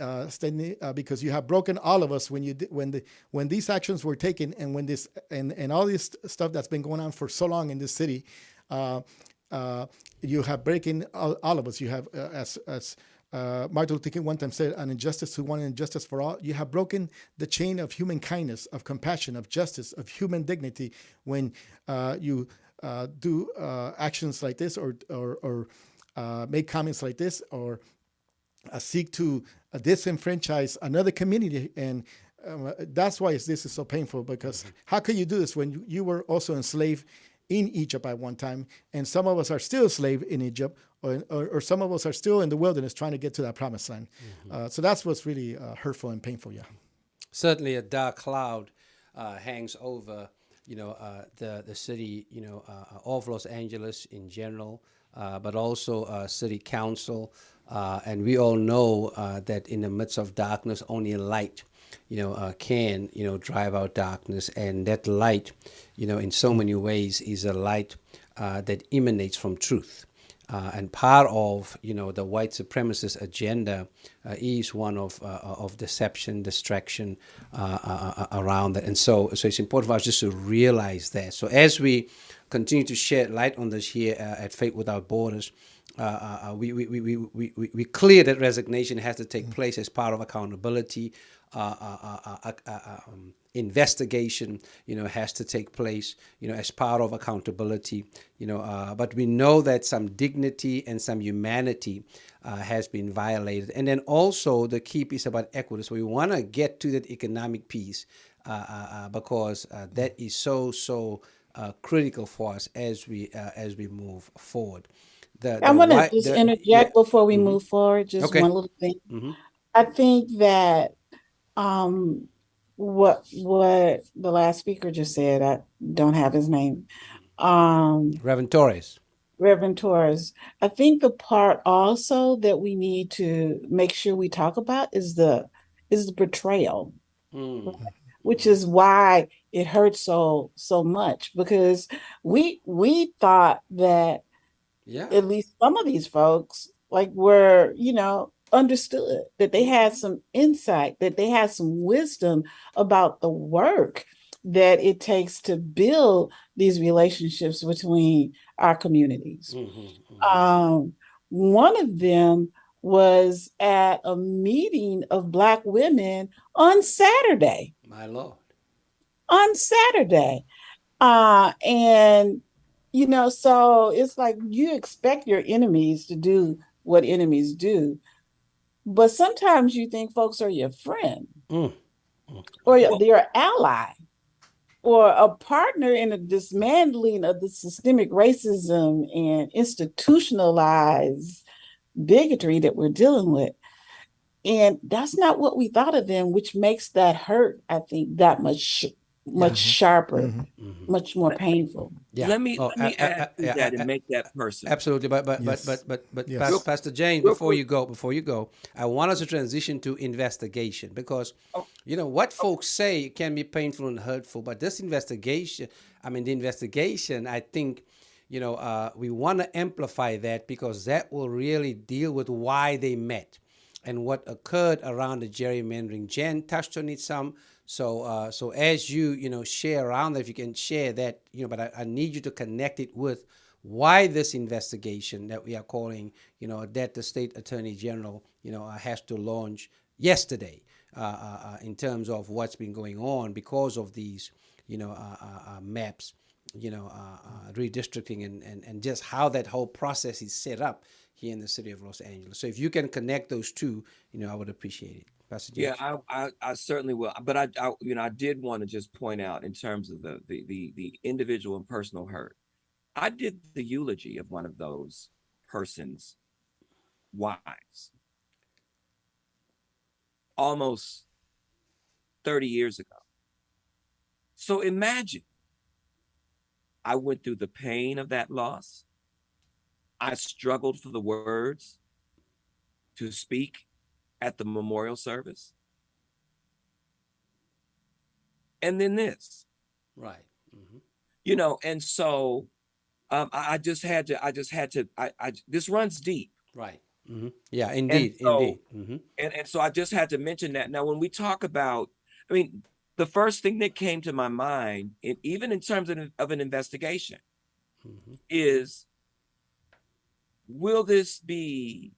because you have broken all of us when these actions were taken, and when this and all this stuff that's been going on for so long in this city. you have breaking all of us. You have, as Martin Luther King one time said, an injustice to one and injustice for all. You have broken the chain of human kindness, of compassion, of justice, of human dignity when you do actions like this, or make comments like this, or seek to disenfranchise another community. And that's why this is so painful, because how could you do this when you were also enslaved in Egypt at one time, and some of us are still enslaved in Egypt, or some of us are still in the wilderness trying to get to that promised land. So that's what's really hurtful and painful. Yeah. Certainly, a dark cloud hangs over, the city, of Los Angeles in general, but also city council, and we all know that in the midst of darkness, only light, can, drive out darkness, and that light, in so many ways, is a light that emanates from truth. And part of, the white supremacist agenda is one of deception, distraction around that. And so it's important for us just to realize that. So as we continue to shed light on this here at Faith Without Borders, we clear that resignation has to take place as part of accountability. Investigation, has to take place, as part of accountability, but we know that some dignity and some humanity has been violated. And then also the key piece about equity. So we want to get to that economic piece because that is so critical for us as we move forward. I want to just interject before we move forward. Just one little thing. I think that what the last speaker just said, I don't have his name. Reverend Torres. I think the part also that we need to make sure we talk about is the betrayal, which is why it hurts so much, because we thought that at least some of these folks were, understood, that they had some insight, that they had some wisdom about the work that it takes to build these relationships between our communities. One of them was at a meeting of Black women on Saturday. My Lord. On Saturday. And, so it's like you expect your enemies to do what enemies do. But sometimes you think folks are your friend or your ally or a partner in the dismantling of the systemic racism and institutionalized bigotry that we're dealing with. And that's not what we thought of them, which makes that hurt, I think, that much sharper, much more painful. Yeah. Let me add to that and make that personal. Absolutely, but Pastor James, before you go, I want us to transition to investigation, because what folks say can be painful and hurtful, but this investigation, I think, we want to amplify that, because that will really deal with why they met and what occurred around the gerrymandering. Jen touched on it some. So as you share around that, if you can share that, but I need you to connect it with why this investigation that we are calling, that the state attorney general, has to launch yesterday, in terms of what's been going on because of these, maps, redistricting and just how that whole process is set up here in the city of Los Angeles. So if you can connect those two, I would appreciate it. Yeah, I certainly will. But I did want to just point out, in terms of the individual and personal hurt, I did the eulogy of one of those persons' wives almost 30 years ago. So imagine, I went through the pain of that loss. I struggled for the words to speak at the memorial service. And then this. Right. And so I just had to, this runs deep. Right. Yeah, indeed. And so I just had to mention that. Now, when we talk about, the first thing that came to my mind, even in terms of an investigation, is will this be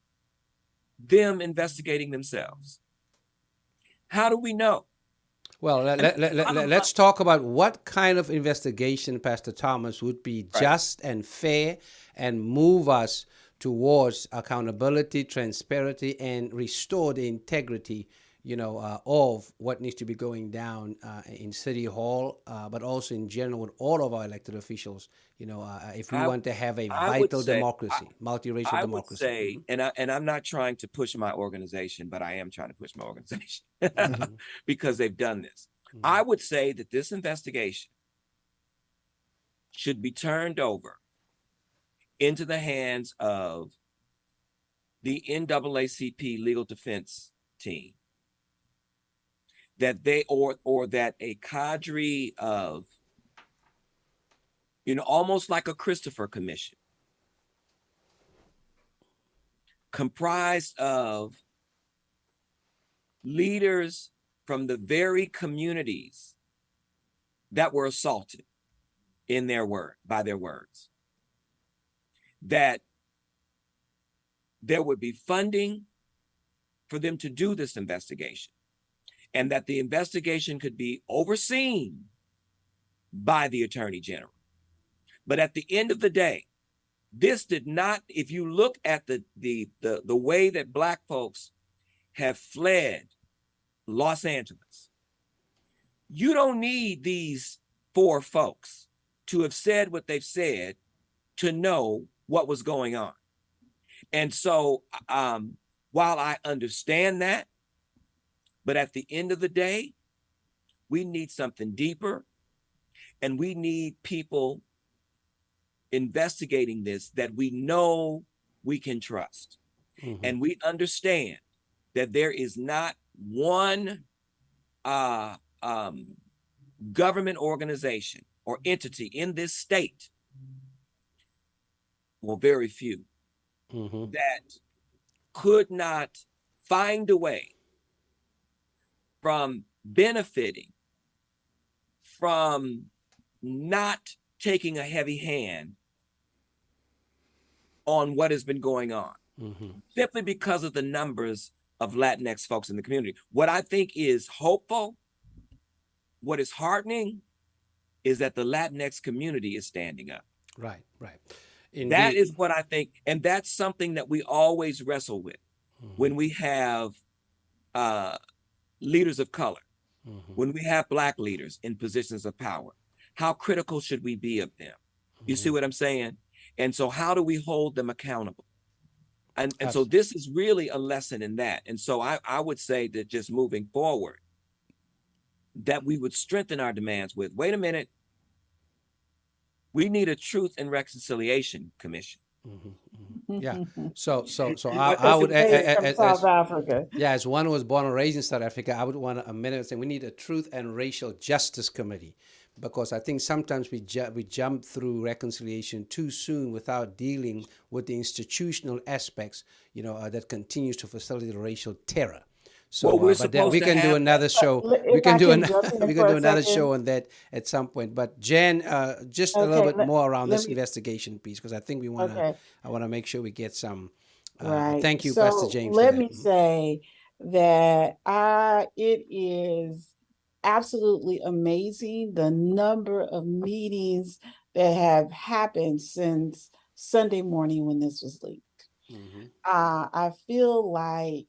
them investigating themselves? How do we know? Well, let's talk about what kind of investigation, Pastor Thomas, would be just and fair and move us towards accountability, transparency, and restore the integrity, of what needs to be going down in City Hall, but also in general with all of our elected officials. If we want to have a vital democracy, multiracial democracy. I would say, and I'm not trying to push my organization, but I am trying to push my organization because they've done this. I would say that this investigation should be turned over into the hands of the NAACP legal defense team, that they or that a cadre of, almost like a Christopher Commission, comprised of leaders from the very communities that were assaulted by their words, that there would be funding for them to do this investigation, and that the investigation could be overseen by the Attorney General. But at the end of the day, this did not, if you look at the way that Black folks have fled Los Angeles, you don't need these 4 folks to have said what they've said to know what was going on. And so while I understand that, but at the end of the day, we need something deeper, and we need people investigating this that we know we can trust. And we understand that there is not one government organization or entity in this state, well, very few, that could not find a way from benefiting from not taking a heavy hand on what has been going on, simply because of the numbers of Latinx folks in the community. What I think is hopeful, what is heartening, is that the Latinx community is standing up. Right. Indeed. That is what I think, and that's something that we always wrestle with when we have leaders of color, when we have Black leaders in positions of power. How critical should we be of them? You see what I'm saying? And so how do we hold them accountable? And so this is really a lesson in that. And so I would say that just moving forward, that we would strengthen our demands with, wait a minute, we need a Truth and Reconciliation Commission. Yeah. So I would, from South Africa. Yeah, as one who was born and raised in South Africa, I would want to amend it and say we need a Truth and Racial Justice Committee, because I think sometimes we jump through reconciliation too soon without dealing with the institutional aspects, that continues to facilitate racial terror. So, but then we can do another show. We can do another show on that at some point. But Jen, just a little bit more around this investigation piece, because I think we want to. I want to make sure we get some. Thank you, so Pastor James. Let me say that it is absolutely amazing the number of meetings that have happened since Sunday morning when this was leaked. I feel like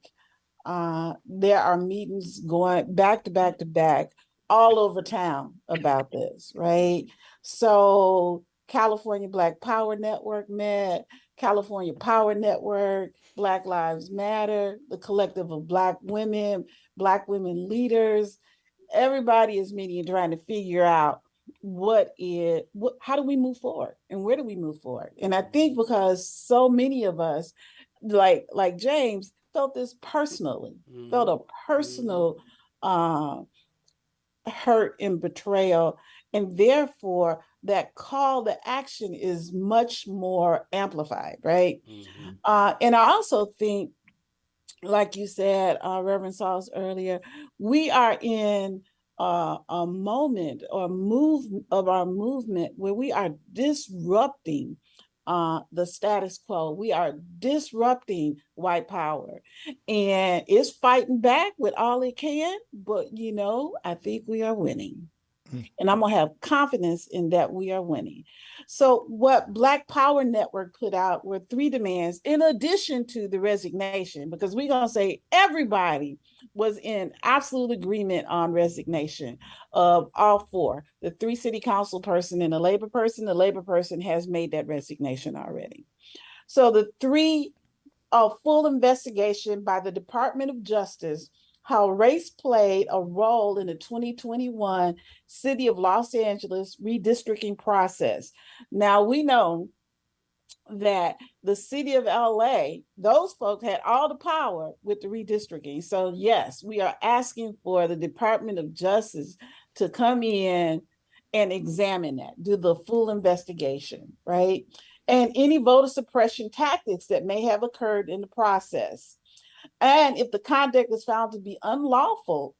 there are meetings going back to back to back all over town about this, right? So California Black Power Network met, California Power Network, Black Lives Matter, the collective of Black women leaders. Everybody is meeting and trying to figure out how do we move forward and where do we move forward? And I think because so many of us, like James, felt this personally, felt a personal hurt and betrayal. And therefore, that call to action is much more amplified, right? And I also think, like you said, Reverend Sauls earlier, we are in a moment or move of our movement where we are disrupting the status quo. We are disrupting white power, and it's fighting back with all it can. But I think we are winning. And I'm going to have confidence in that we are winning. So what Black Power Network put out were 3 demands in addition to the resignation, because we're going to say everybody was in absolute agreement on resignation of all 4. The 3 city council person and the labor person has made that resignation already. So the 3, a full investigation by the Department of Justice, how race played a role in the 2021 City of Los Angeles redistricting process. Now, we know that the city of LA, those folks had all the power with the redistricting. So yes, we are asking for the Department of Justice to come in and examine that, do the full investigation, right? And any voter suppression tactics that may have occurred in the process. And if the conduct is found to be unlawful,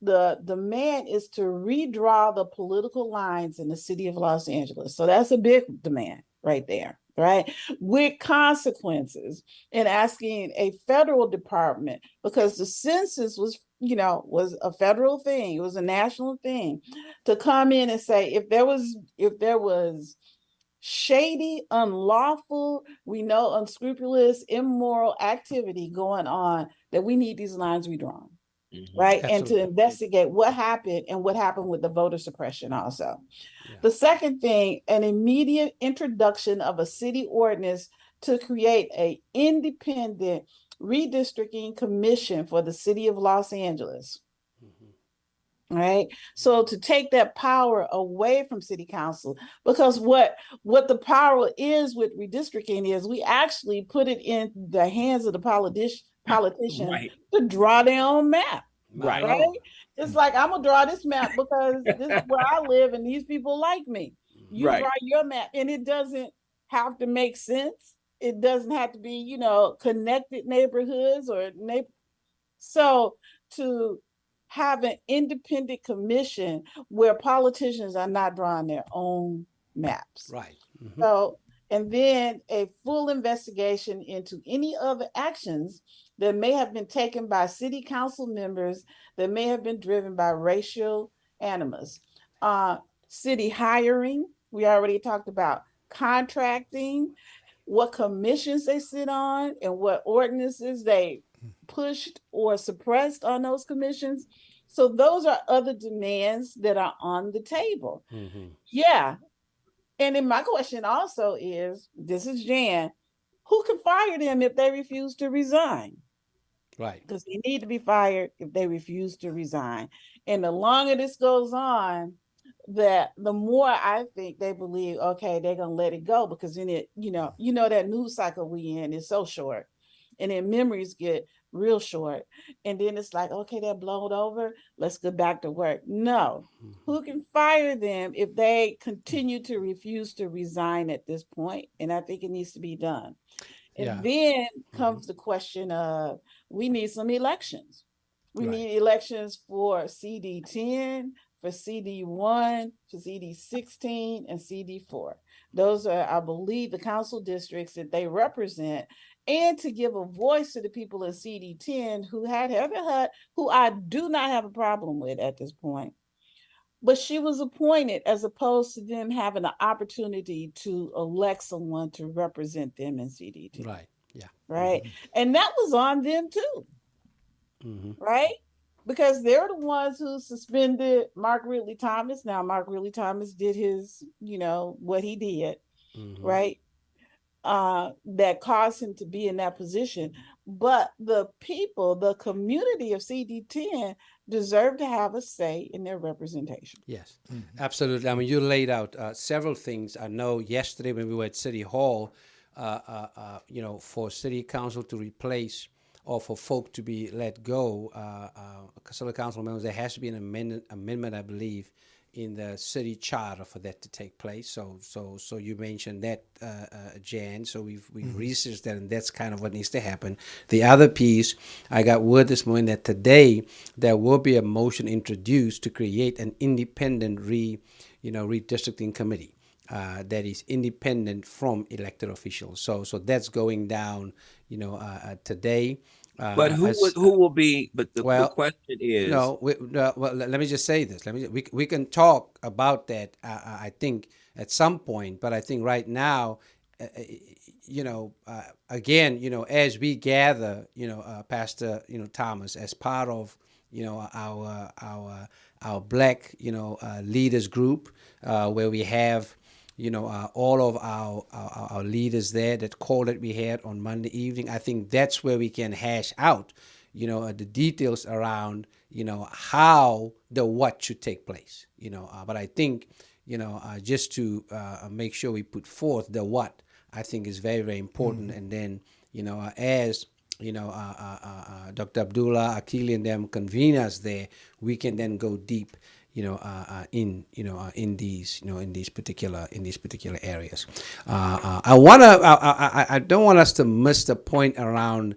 the demand is to redraw the political lines in the city of Los Angeles. So that's a big demand right there, right? With consequences, and asking a federal department, because the census was a federal thing, it was a national thing, to come in and say, if there was shady, unlawful, we know unscrupulous, immoral activity going on, that we need these lines redrawn, right? Absolutely. And to investigate what happened and what happened with the voter suppression also. Yeah. The second thing, an immediate introduction of a city ordinance to create an independent redistricting commission for the city of Los Angeles. Right. So to take that power away from city council, because what the power is with redistricting is we actually put it in the hands of the politicians right. to draw their own map. Right. It's like, I'm gonna draw this map because this is where I live and these people like me. You draw your map, and it doesn't have to make sense. It doesn't have to be, connected neighborhoods or so to have an independent commission where politicians are not drawing their own maps. Right. Mm-hmm. So, and then a full investigation into any other actions that may have been taken by city council members that may have been driven by racial animus. City hiring, we already talked about contracting, what commissions they sit on, and what ordinances they pushed or suppressed on those commissions. So those are other demands that are on the table. Mm-hmm. Yeah. And then my question also is, this is Jan, who can fire them if they refuse to resign? Right. Because they need to be fired if they refuse to resign. And the longer this goes on, that the more I think they believe, okay, they're going to let it go, because then it, that news cycle we in is so short. And then memories get real short. And then it's like, okay, they're blown over. Let's go back to work. No. Mm-hmm. Who can fire them if they continue to refuse to resign at this point? And I think it needs to be done. And then comes the question of, we need some elections. We need elections for CD10, for CD1, for CD16, and CD4. Those are, I believe, the council districts that they represent, and to give a voice to the people in CD10 who who I do not have a problem with at this point. But she was appointed as opposed to them having the opportunity to elect someone to represent them in CD10. Right. Yeah. Right. Mm-hmm. And that was on them too. Mm-hmm. Right. Because they're the ones who suspended Mark Ridley Thomas. Now, Mark Ridley Thomas did his, what he did. Mm-hmm. Right. That caused him to be in that position. But the people, the community of CD10 deserve to have a say in their representation. Yes, absolutely. I mean, you laid out several things. I know yesterday when we were at City Hall, for City Council to replace or for folk to be let go, City Council members, there has to be an amendment, I believe, in the city charter for that to take place. So you mentioned that, Jan. So we've researched that, and that's kind of what needs to happen. The other piece, I got word this morning that today there will be a motion introduced to create an independent redistricting committee. that is independent from elected officials. So that's going down, today. But who will be? But the question is, no. Well, let me just say this. We can talk about that. I think at some point, but I think right now, again, as we gather, Pastor, Thomas, as part of, our Black, leaders group, where we have, all of our leaders there, that call that we had on Monday evening. I think that's where we can hash out, the details around, how the what should take place, but I think, just to make sure we put forth the what, I think is very, very important. And then, as Dr. Abdullah, Akili, and them convene us there, we can then go deep, in these particular areas. I don't want us to miss the point around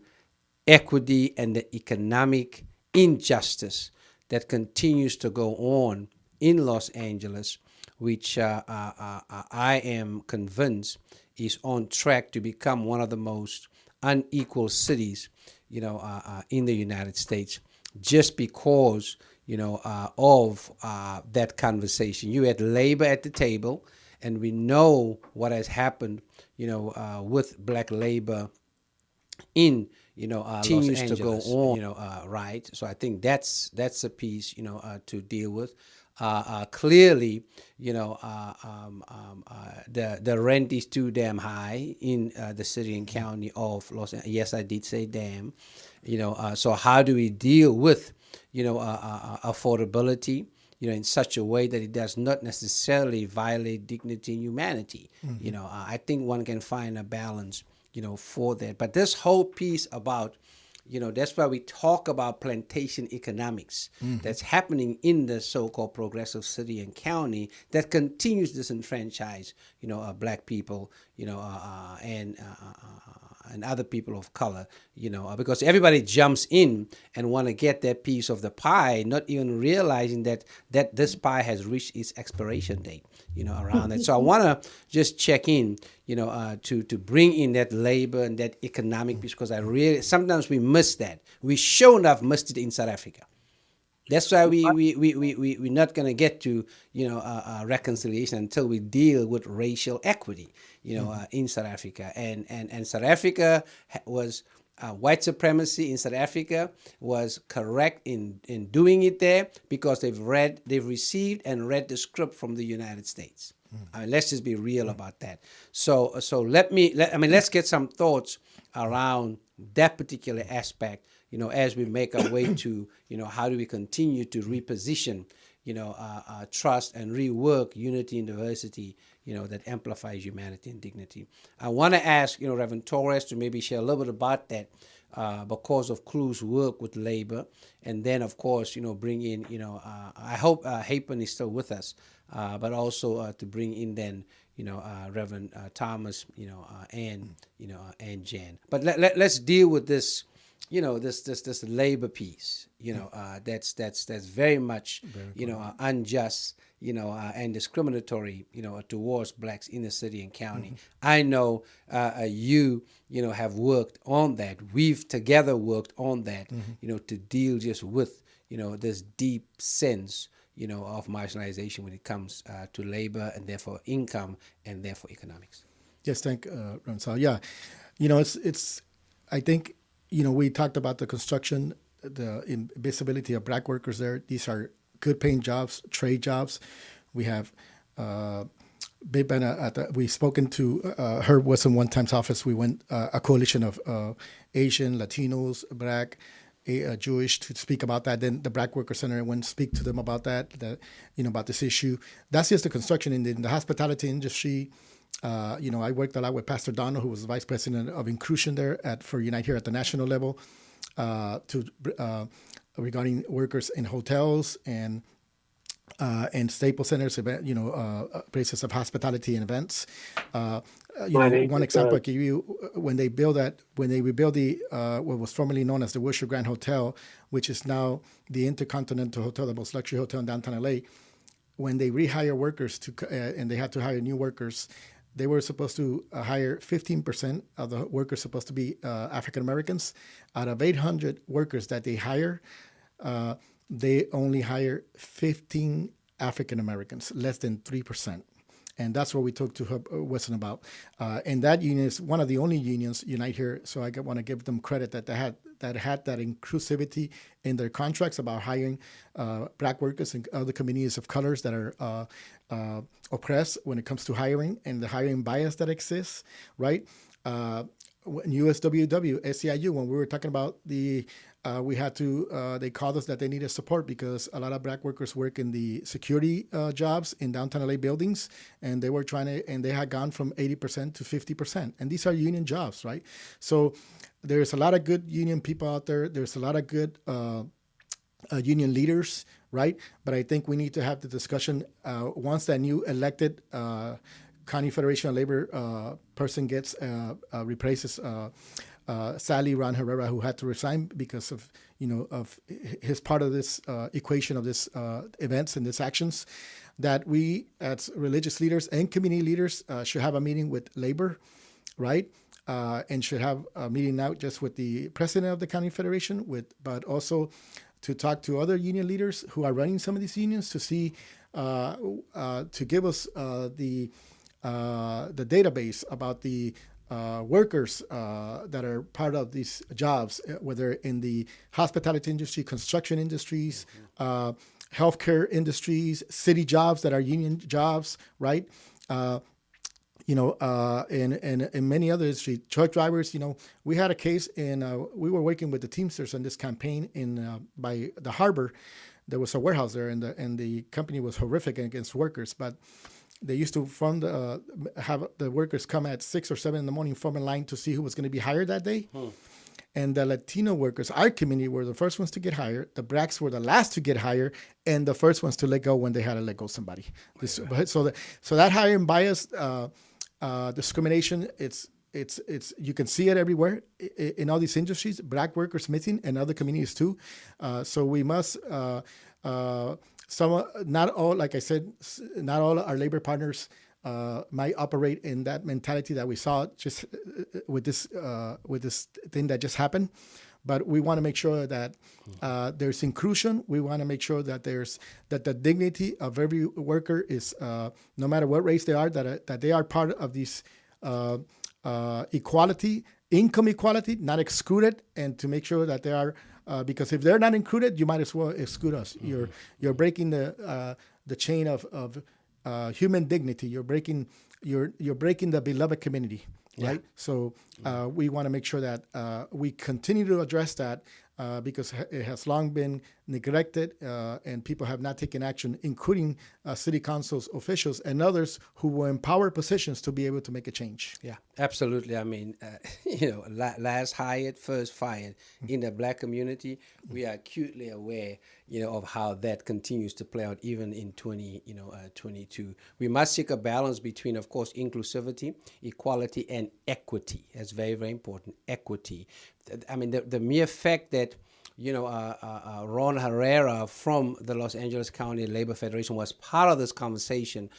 equity and the economic injustice that continues to go on in Los Angeles, which I am convinced is on track to become one of the most unequal cities, in the United States, just because, of that conversation. You had labor at the table, and we know what has happened, with Black labor in, continues to go on, right? So I think that's a piece, to deal with. Clearly, the rent is too damn high in the city and county of Los Angeles. Yes, I did say damn. So how do we deal with, affordability, in such a way that it does not necessarily violate dignity and humanity? I think one can find a balance, for that. But this whole piece about, that's why we talk about plantation economics that's happening in the so-called progressive city and county that continues to disenfranchise, Black people, and other people of color, because everybody jumps in and want to get their piece of the pie, not even realizing that this pie has reached its expiration date, around that. So I want to just check in, to bring in that labor and that economic piece, because sometimes we miss that. We sure enough missed it in South Africa. That's why we're not going to get to, reconciliation until we deal with racial equity, in South Africa. And South Africa was, white supremacy in South Africa was correct in doing it there, because they've received and read the script from the United States. I mean, let's just be real about that. So let's get some thoughts around that particular aspect, as we make our way to, how do we continue to reposition, trust and rework unity and diversity, that amplifies humanity and dignity. I want to ask, Reverend Torres to maybe share a little bit about that, because of Clue's work with labor. And then, of course, bring in, I hope Hapen is still with us, but also to bring in then, Reverend Thomas, and Jan. But let's deal with this, this labor piece, that's very much, unjust, and discriminatory, towards Blacks in the city and county. I know you have worked on that. We've together worked on that, to deal just with, this deep sense, of marginalization when it comes to labor, and therefore income, and therefore economics. Yes, thank Ramsal. Yeah, it's. I think we talked about the construction, the invisibility of Black workers there. These are good-paying jobs, trade jobs. We have Big Ben. We've spoken to Herb Wilson one time's office. We went a coalition of Asian, Latinos, Black, Jewish, to speak about that. Then the Black Worker Center went to speak to them about that, about this issue. That's just the construction in the hospitality industry. I worked a lot with Pastor Donald, who was the vice president of inclusion there for Unite here at the national level, regarding workers in hotels and staple centers, places of hospitality and events. One example I give you, when they rebuild the what was formerly known as the Wilshire Grand Hotel, which is now the Intercontinental Hotel, the most luxury hotel in downtown LA. when they rehire workers and they had to hire new workers, they were supposed to hire 15% of the workers supposed to be African Americans. Out of 800 workers that they hire, they only hire 15 African Americans, less than 3%. And that's what we talked to Weston about. And that union is one of the only unions unite here. So I want to give them credit that they had that inclusivity in their contracts about hiring Black workers and other communities of colors that are oppressed when it comes to hiring and the hiring bias that exists, right? USWW, SEIU, when we were talking about we had to, they called us that they needed support because a lot of Black workers work in the security jobs in downtown LA buildings, and they were and they had gone from 80% to 50%. And these are union jobs, right? So there's a lot of good union people out there. There's a lot of good union leaders, right? But I think we need to have the discussion once that new elected County Federation of Labor person replaces sadly Ron Herrera, who had to resign because of his part of this equation of this events and these actions, that we as religious leaders and community leaders should have a meeting with labor, right? And should have a meeting not just with the president of the County Federation, but also to talk to other union leaders who are running some of these unions to see to give us the database about the workers that are part of these jobs, whether in the hospitality industry, construction industries, healthcare industries, city jobs that are union jobs, right? In many other industries, truck drivers, we had a case we were working with the Teamsters on this campaign by the harbor. There was a warehouse there, and the company was horrific against workers, but they used to have the workers come at 6 or 7 in the morning, form a line to see who was going to be hired that day. And the Latino workers, our community, were the first ones to get hired. The Blacks were the last to get hired, and the first ones to let go when they had to let go somebody. So that hiring bias, discrimination, it's you can see it everywhere in all these industries. Black workers missing, and other communities too. So we must. Not all, like I said, not all our labor partners might operate in that mentality that we saw just with this thing that just happened. But we want to make sure that there's inclusion. We want to make sure that that the dignity of every worker is, no matter what race they are, that they are part of this equality, income equality, not excluded, and to make sure that they are. Because if they're not included, you might as well exclude us. You're breaking the chain of human dignity. You're breaking the beloved community, right? So we want to make sure that we continue to address that because it has long been neglected and people have not taken action, including city councils officials and others who were in power positions to be able to make a change. Yeah, absolutely. I mean, last hired, first fired. In the Black community, we are acutely aware, of how that continues to play out even in 2022. We must seek a balance between, of course, inclusivity, equality, and equity. That's very, very important. Equity. I mean, the mere fact that Ron Herrera from the Los Angeles County Labor Federation was part of this conversation,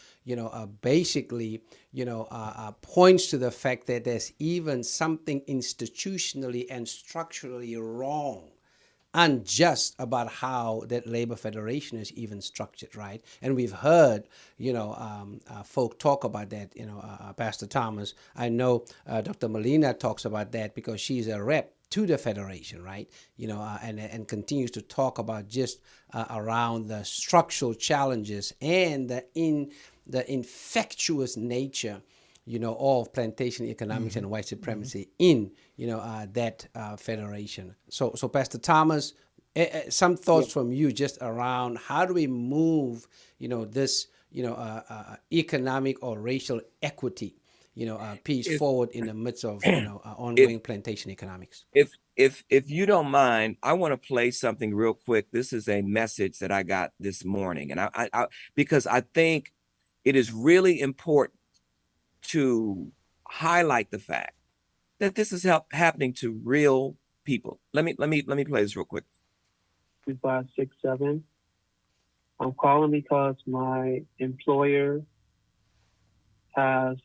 basically, points to the fact that there's even something institutionally and structurally wrong, unjust about how that labor federation is even structured, right? And we've heard, folk talk about that, Pastor Thomas. I know Dr. Molina talks about that because she's a rep to the federation, right? And continues to talk about just around the structural challenges and the infectious nature, of plantation economics and white supremacy in, that federation. So Pastor Thomas, some thoughts from you just around how do we move, this, economic or racial equity, piece forward in the midst of ongoing plantation economics. If you don't mind, I want to play something real quick. This is a message that I got this morning, and I because I think it is really important to highlight the fact that this is happening to real people. Let me play this real quick. 5, 6, 7. I'm calling because my employer has,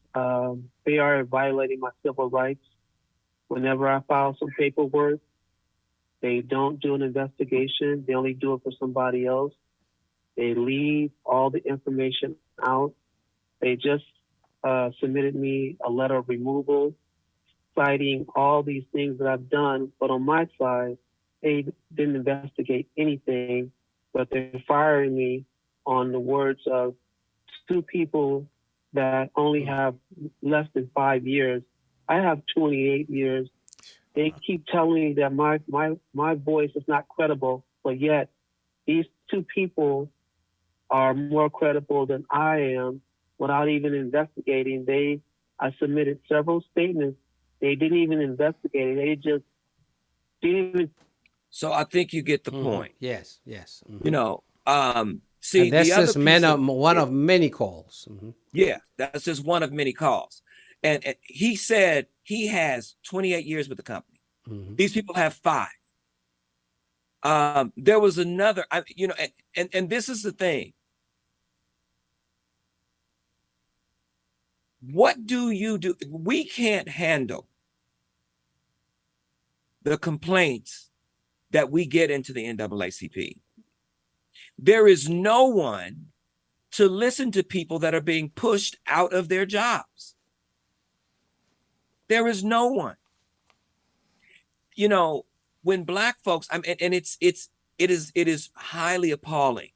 they are violating my civil rights. Whenever I file some paperwork, they don't do an investigation. They only do it for somebody else. They leave all the information out. They just submitted me a letter of removal, citing all these things that I've done. But on my side, they didn't investigate anything, but they're firing me on the words of two people that only have less than 5 years. I have 28 years. They keep telling me that my voice is not credible, but yet these two people are more credible than I am without even investigating. I submitted several statements. They didn't even investigate it. They just didn't even. So I think you get the point. Yes, yes. You know, see, and that's the other just one of many calls. Yeah, that's just one of many calls. And he said he has 28 years with the company. These people have 5. There was another, you know, and this is the thing. What do you do? We can't handle the complaints that we get into the NAACP. There is no one to listen to people that are being pushed out of their jobs. There is no one. You know, when Black folks, and it is highly appalling.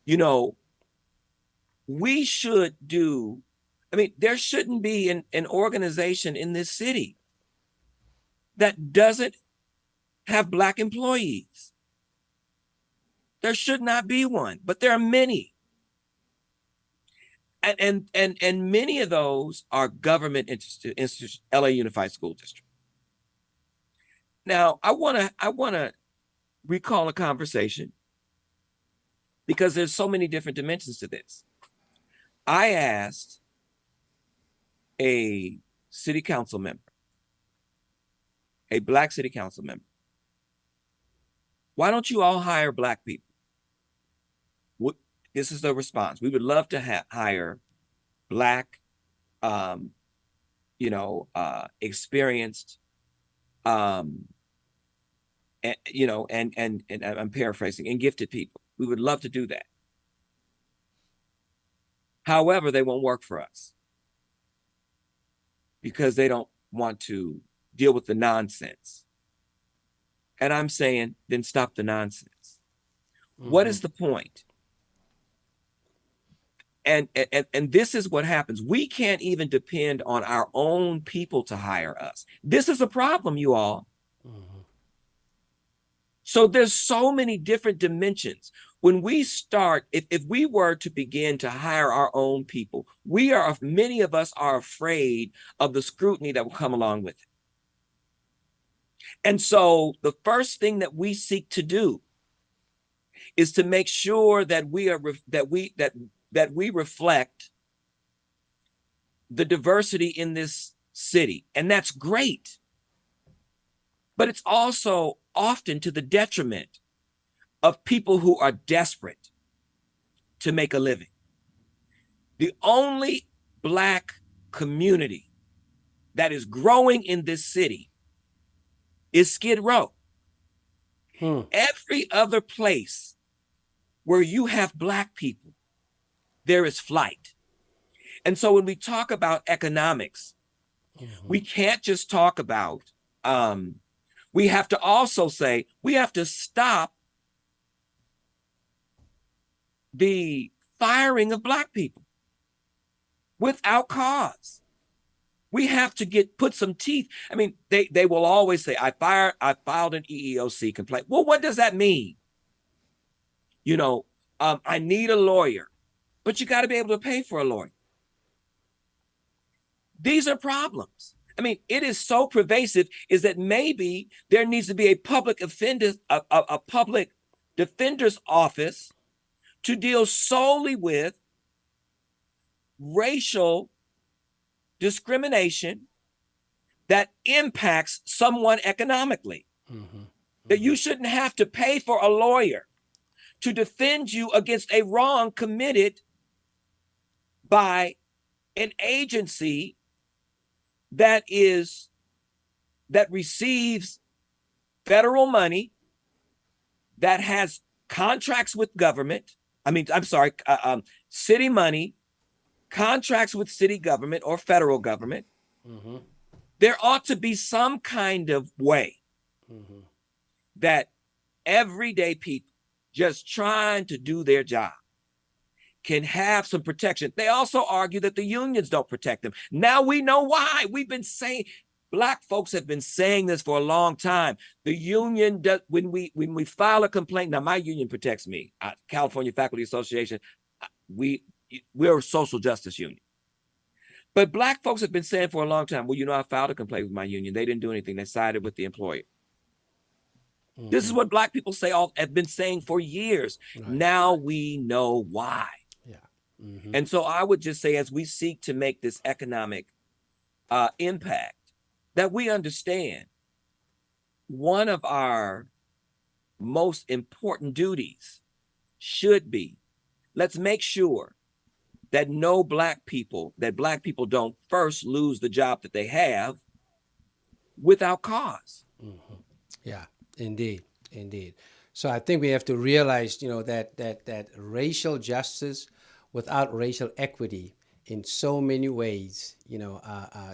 You know, we should do. I mean, there shouldn't be an organization in this city that doesn't have Black employees. There should not be one, but there are many. And many of those are government institutions, LA Unified School District. Now, I wanna recall a conversation because there's so many different dimensions to this. I asked a city council member, a Black city council member, why don't you all hire Black people? This is the response. We would love to hire Black, experienced, and I'm paraphrasing, and gifted people. We would love to do that. However, they won't work for us because they don't want to deal with the nonsense. And I'm saying, then stop the nonsense. What is the point? And this is what happens. We can't even depend on our own people to hire us. This is a problem, you all. So there's so many different dimensions. When we start, if we were to begin to hire our own people, many of us are afraid of the scrutiny that will come along with it. And so the first thing that we seek to do is to make sure that we reflect the diversity in this city. And that's great. But it's also often to the detriment of people who are desperate to make a living. The only Black community that is growing in this city is Skid Row. Every other place where you have Black people, there is flight. And so when we talk about economics, we can't just talk about, we have to also say, we have to stop the firing of Black people without cause. We have to put some teeth. I mean, they will always say, I filed an EEOC complaint. Well, what does that mean? You know, I need a lawyer, but you got to be able to pay for a lawyer. These are problems. I mean, it is so pervasive is that maybe there needs to be a public defender's office to deal solely with racial discrimination that impacts someone economically. That you shouldn't have to pay for a lawyer to defend you against a wrong committed by an agency that receives federal money, that has contracts with government. City money, contracts with city government or federal government. Mm-hmm. There ought to be some kind of way that everyday people just trying to do their job can have some protection. They also argue that the unions don't protect them. Now we know why. We've been saying, Black folks have been saying this for a long time. The union does, when we file a complaint. Now my union protects me, California Faculty Association. We're a social justice union. But Black folks have been saying for a long time, well, I filed a complaint with my union. They didn't do anything. They sided with the employer. Mm-hmm. This is what Black people have been saying for years. Right. Now we know why. Yeah. Mm-hmm. And so I would just say, as we seek to make this economic impact, that we understand one of our most important duties should be, let's make sure that Black people don't first lose the job that they have without cause. Mm-hmm. Yeah, indeed. So I think we have to realize, that racial justice without racial equity in so many ways,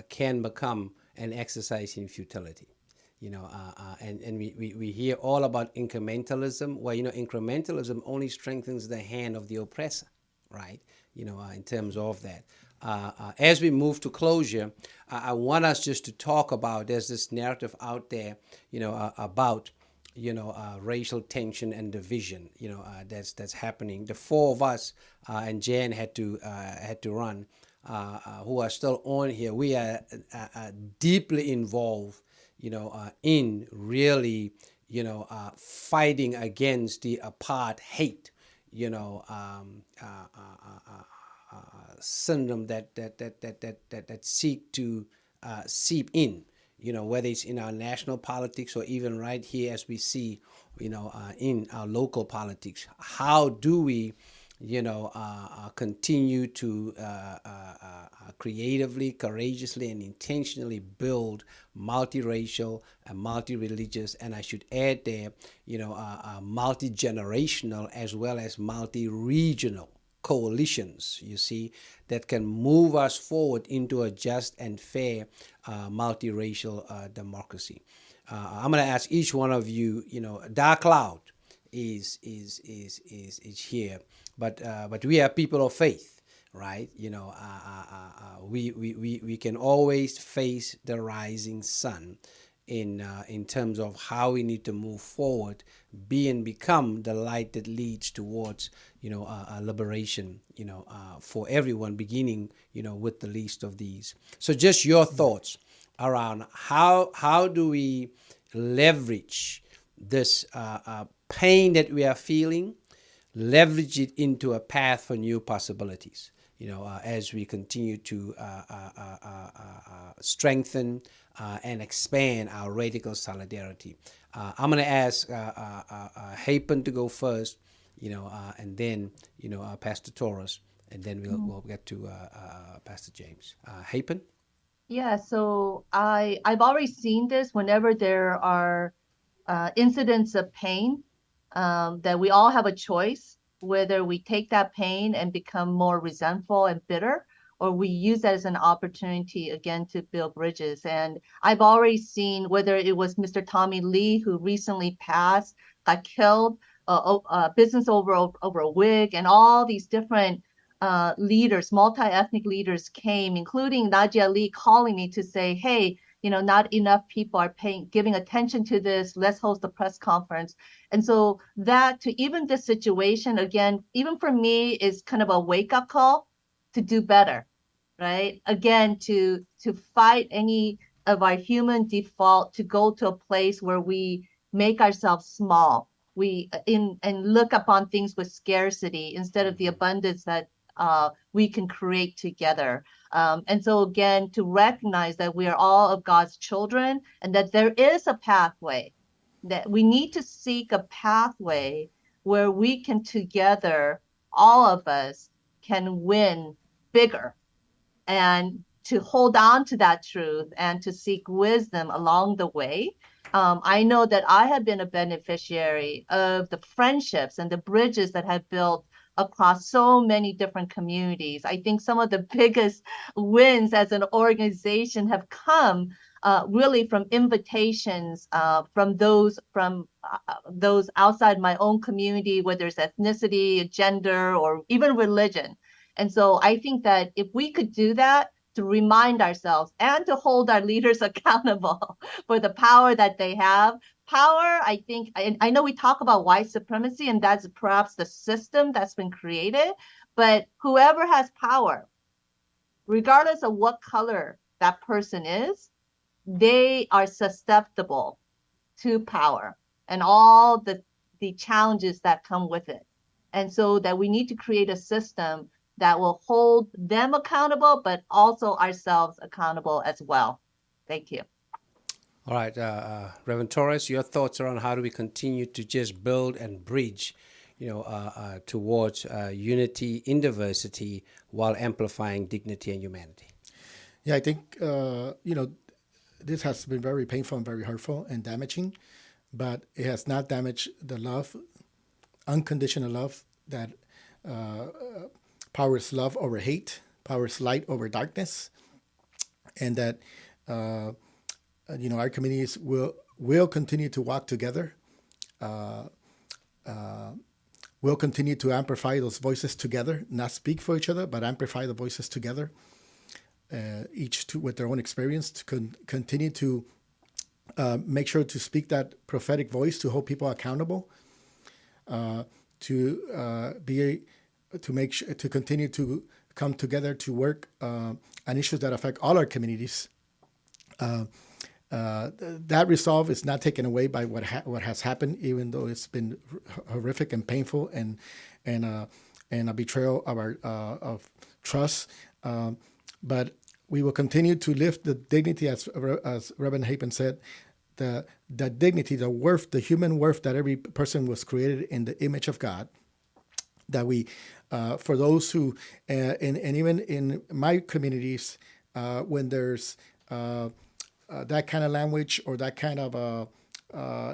can become an exercise in futility. And we hear all about incrementalism. Well, incrementalism only strengthens the hand of the oppressor, right? In terms of that. As we move to closure, I want us just to talk about, there's this narrative out there, about, racial tension and division, that's happening. The four of us, and Jan had to run, who are still on here, we are deeply involved, in really, fighting against the apartheid, syndrome that seek to seep in, whether it's in our national politics or even right here as we see, in our local politics. How do we, continue to creatively, courageously, and intentionally build multiracial and multi-religious, and I should add there, multi-generational as well as multi-regional coalitions, you see, that can move us forward into a just and fair multiracial democracy. I'm going to ask each one of you, Dark Cloud is here, but we are people of faith, right? We can always face the rising sun in terms of how we need to move forward, be and become the light that leads towards, liberation, for everyone, beginning, with the least of these. So just your thoughts around how do we leverage this pain that we are feeling, leverage it into a path for new possibilities, as we continue to strengthen and expand our radical solidarity. I'm going to ask Hapen to go first, and then, Pastor Torres, and then we'll get to Pastor James. Hapen? Yeah, so I've already seen this whenever there are incidents of pain, that we all have a choice whether we take that pain and become more resentful and bitter, or we use that as an opportunity again to build bridges. And I've already seen, whether it was Mr. Tommy Lee, who recently passed, got killed, business over a wig, and all these different leaders, multi-ethnic leaders came, including Nadia Lee, calling me to say, hey, not enough people are giving attention to this. Let's host a press conference. And so that, to even this situation, again, even for me, is kind of a wake-up call to do better, right? Again, to fight any of our human default, to go to a place where we make ourselves small, and look upon things with scarcity instead of the abundance that we can create together. And so again, to recognize that we are all of God's children, and that there is a pathway, that we need to seek a pathway where we can together, all of us can win bigger, and to hold on to that truth and to seek wisdom along the way. I know that I have been a beneficiary of the friendships and the bridges that have built across so many different communities. I think some of the biggest wins as an organization have come really from invitations from those outside my own community, whether it's ethnicity, gender, or even religion. And so I think that if we could do that, to remind ourselves and to hold our leaders accountable for the power that they have. Power, I think, I know we talk about white supremacy, and that's perhaps the system that's been created, but whoever has power, regardless of what color that person is, they are susceptible to power and all the challenges that come with it. And so that we need to create a system that will hold them accountable, but also ourselves accountable as well. Thank you. All right, Reverend Torres, your thoughts around how do we continue to just build and bridge, towards unity in diversity while amplifying dignity and humanity? Yeah, I think, this has been very painful and very hurtful and damaging, but it has not damaged the love, unconditional love that powers love over hate, powers light over darkness, and that our communities will continue to walk together. We'll continue to amplify those voices together, not speak for each other, but amplify the voices together, each with their own experience, to continue to make sure to speak that prophetic voice to hold people accountable, to continue to come together to work on issues that affect all our communities. That resolve is not taken away by what has happened, even though it's been horrific and painful and a betrayal of our of trust. But we will continue to lift the dignity, as Reverend Hapen said, the dignity, the worth, the human worth that every person was created in the image of God. That we, for those who, and even in my communities, when there's that kind of language or that kind of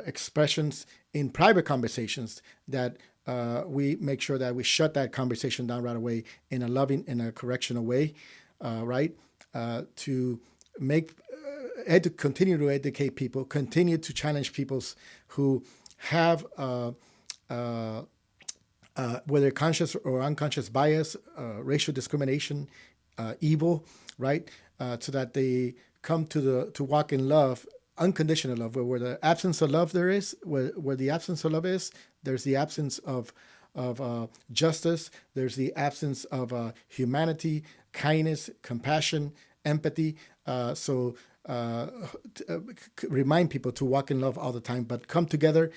expressions in private conversations, that we make sure that we shut that conversation down right away in a loving, in a correctional way, right? To make, to continue to educate people, continue to challenge peoples who have whether conscious or unconscious bias, racial discrimination, evil, right? So that they come to walk in love, unconditional love, where the absence of love there is, where the absence of love is, there's the absence of justice, there's the absence of humanity, kindness, compassion, empathy. So remind people to walk in love all the time, but come together,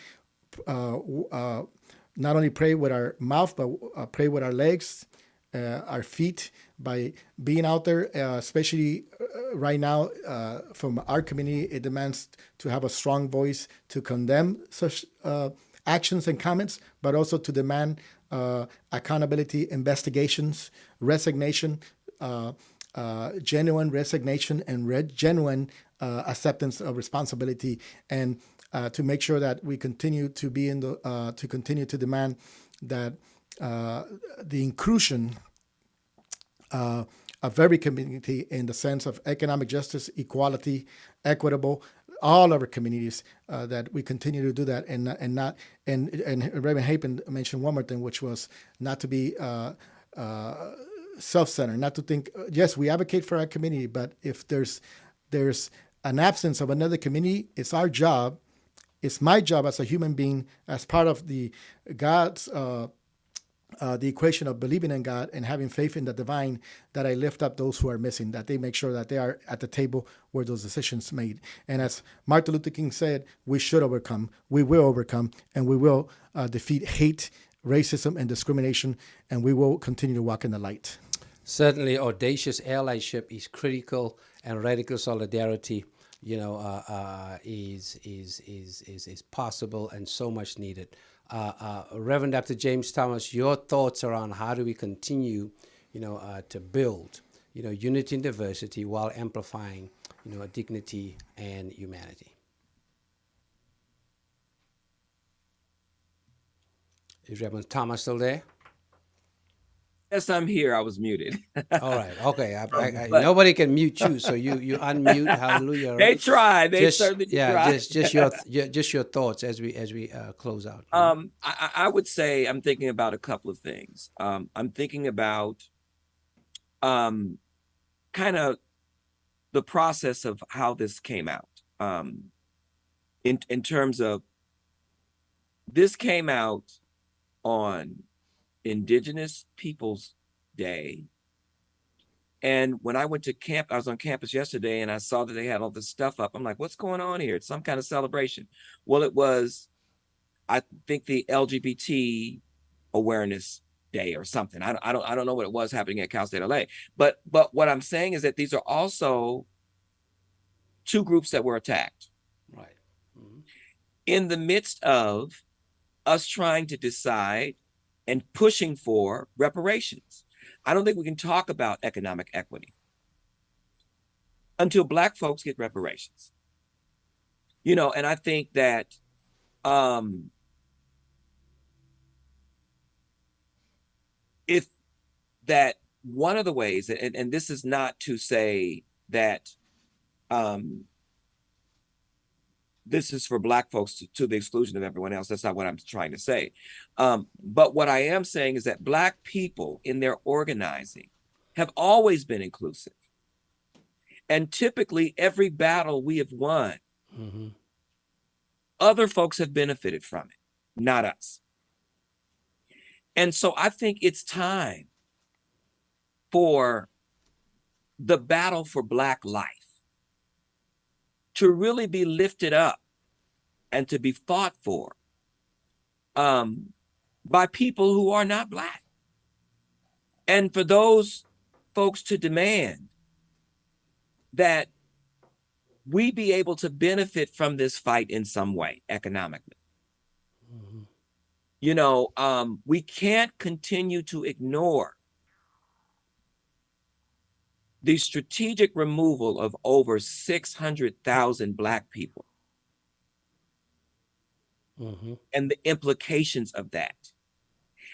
not only pray with our mouth, but pray with our legs, our feet, by being out there, especially right now, from our community. It demands to have a strong voice to condemn such actions and comments, but also to demand accountability, investigations, resignation, genuine resignation, and genuine acceptance of responsibility, and to make sure that we continue to be in the to continue to demand that the inclusion of every community in the sense of economic justice, equality, equitable, all of our communities, that we continue to do that, and Reverend Hapen mentioned one more thing, which was not to be self-centered, not to think, yes, we advocate for our community, but if there's an absence of another community, it's our job, it's my job as a human being, as part of the God's the equation of believing in God and having faith in the divine, that I lift up those who are missing, that they make sure that they are at the table where those decisions made. And as Martin Luther King said, we should overcome, we will overcome, and we will defeat hate, racism, and discrimination, and we will continue to walk in the light. Certainly, audacious allyship is critical, and radical solidarity, is possible and so much needed. Reverend Dr. James Thomas, your thoughts around how do we continue, to build, unity and diversity while amplifying, dignity and humanity. Is Reverend Thomas still there? Yes, I'm here. I was muted. All right. Okay. Nobody can mute you, so you unmute. Hallelujah. They try. They just, certainly yeah, try. just your thoughts as we close out. I would say I'm thinking about a couple of things. I'm thinking about kind of the process of how this came out. In terms of this came out on Indigenous Peoples Day. And when I went to camp, I was on campus yesterday and I saw that they had all this stuff up. I'm like, what's going on here? It's some kind of celebration. Well, it was, I think, the LGBT awareness day or something. I don't know what it was happening at Cal State LA. But what I'm saying is that these are also two groups that were attacked. Right. Mm-hmm. In the midst of us trying to decide and pushing for reparations. I don't think we can talk about economic equity until Black folks get reparations. And I think that if that one of the ways, and this is not to say that this is for Black folks to the exclusion of everyone else. That's not what I'm trying to say. But what I am saying is that Black people in their organizing have always been inclusive. And typically every battle we have won, mm-hmm. other folks have benefited from it, not us. And so I think it's time for the battle for Black life to really be lifted up and to be fought for by people who are not Black. And for those folks to demand that we be able to benefit from this fight in some way economically. Mm-hmm. We can't continue to ignore the strategic removal of over 600,000 Black people mm-hmm. and the implications of that.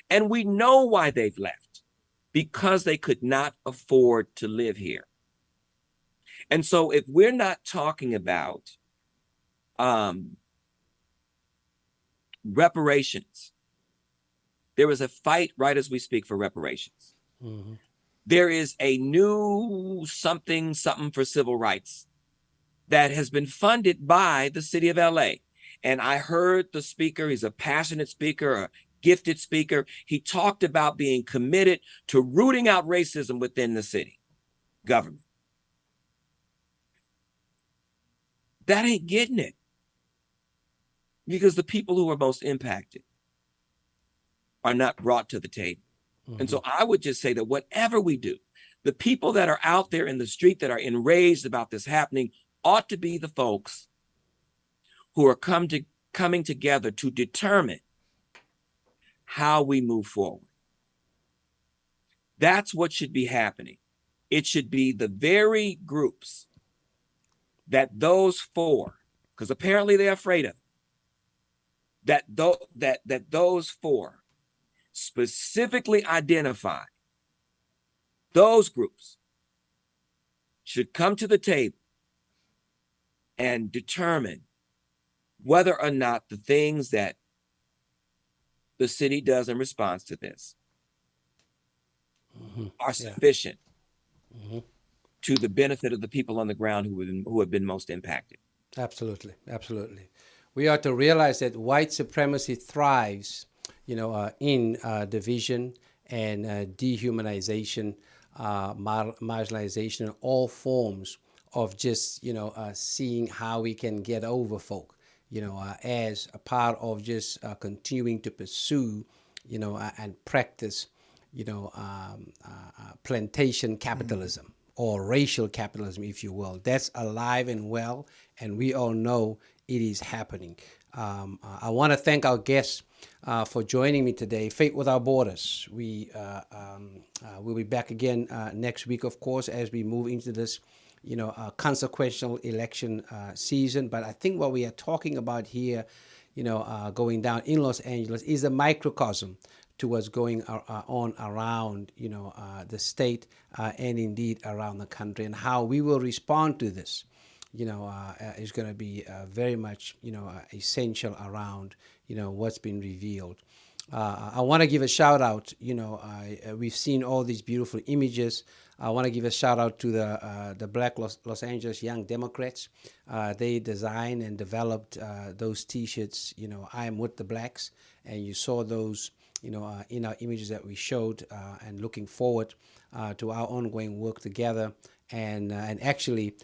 And we know why they've left, because they could not afford to live here. And so if we're not talking about reparations, there is a fight right as we speak for reparations. Mm-hmm. There is a new something for civil rights that has been funded by the city of LA. And I heard the speaker, he's a passionate speaker, a gifted speaker. He talked about being committed to rooting out racism within the city government. That ain't getting it, because the people who are most impacted are not brought to the table. Mm-hmm. And so I would just say that whatever we do, the people that are out there in the street that are enraged about this happening ought to be the folks who are coming together to determine how we move forward. That's what should be happening. It should be the very groups that those four, because apparently they're afraid of, that those four specifically identify, those groups should come to the table and determine whether or not the things that the city does in response to this mm-hmm. are sufficient mm-hmm. to the benefit of the people on the ground who have been most impacted. Absolutely, absolutely. We ought to realize that white supremacy thrives, in division and dehumanization, marginalization, all forms of just, seeing how we can get over folk, as a part of just continuing to pursue, and practice, plantation capitalism. Mm-hmm. Or racial capitalism, if you will. That's alive and well, and we all know it is happening. I want to thank our guests for joining me today. Faith Without Borders. We'll be back again next week, of course, as we move into this, consequential election season. But I think what we are talking about here, going down in Los Angeles, is a microcosm to what's going on around, the state and indeed around the country, and how we will respond to this. Is going to be very much, essential around, what's been revealed. I want to give a shout out. We've seen all these beautiful images. I want to give a shout out to the Black Los Angeles Young Democrats. They designed and developed those T-shirts. I am with the blacks, and you saw those, in our images that we showed, and looking forward to our ongoing work together. And actually,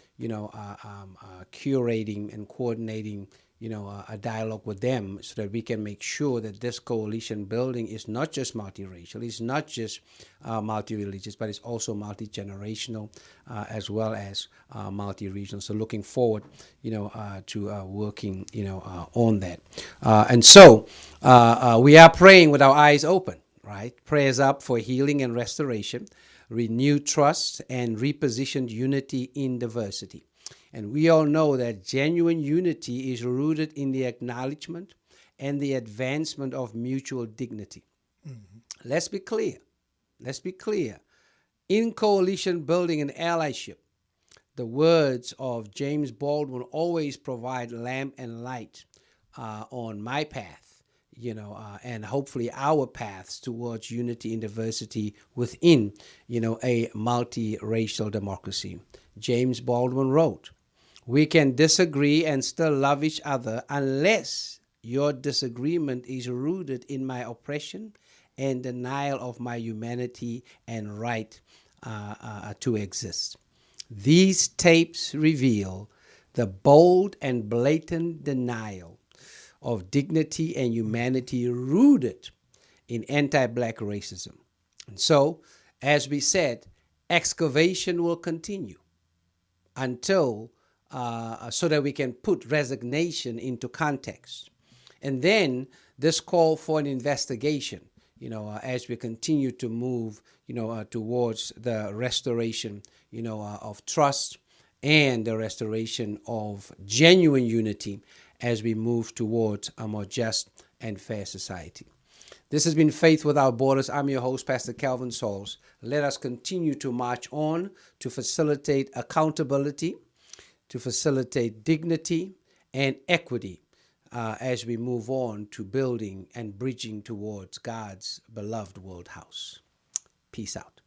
curating and coordinating, a dialogue with them so that we can make sure that this coalition building is not just multiracial, it's not just multi-religious, but it's also multi-generational as well as multi-regional. So looking forward, to working, on that. And so we are praying with our eyes open, right? Prayers up for healing and restoration, renewed trust, and repositioned unity in diversity. And we all know that genuine unity is rooted in the acknowledgement and the advancement of mutual dignity. Mm-hmm. Let's be clear. In coalition building and allyship, the words of James Baldwin always provide lamp and light on my path, and hopefully our paths towards unity and diversity within, a multiracial democracy. James Baldwin wrote, "We can disagree and still love each other unless your disagreement is rooted in my oppression and denial of my humanity and right to exist." These tapes reveal the bold and blatant denial of dignity and humanity rooted in anti-black racism. And so, as we said, excavation will continue until so that we can put resignation into context. And then this call for an investigation, as we continue to move, towards the restoration, of trust and the restoration of genuine unity as we move towards a more just and fair society. This has been Faith Without Borders. I'm your host, Pastor Kelvin Sauls. Let us continue to march on to facilitate accountability, to facilitate dignity and equity as we move on to building and bridging towards God's beloved world house. Peace out.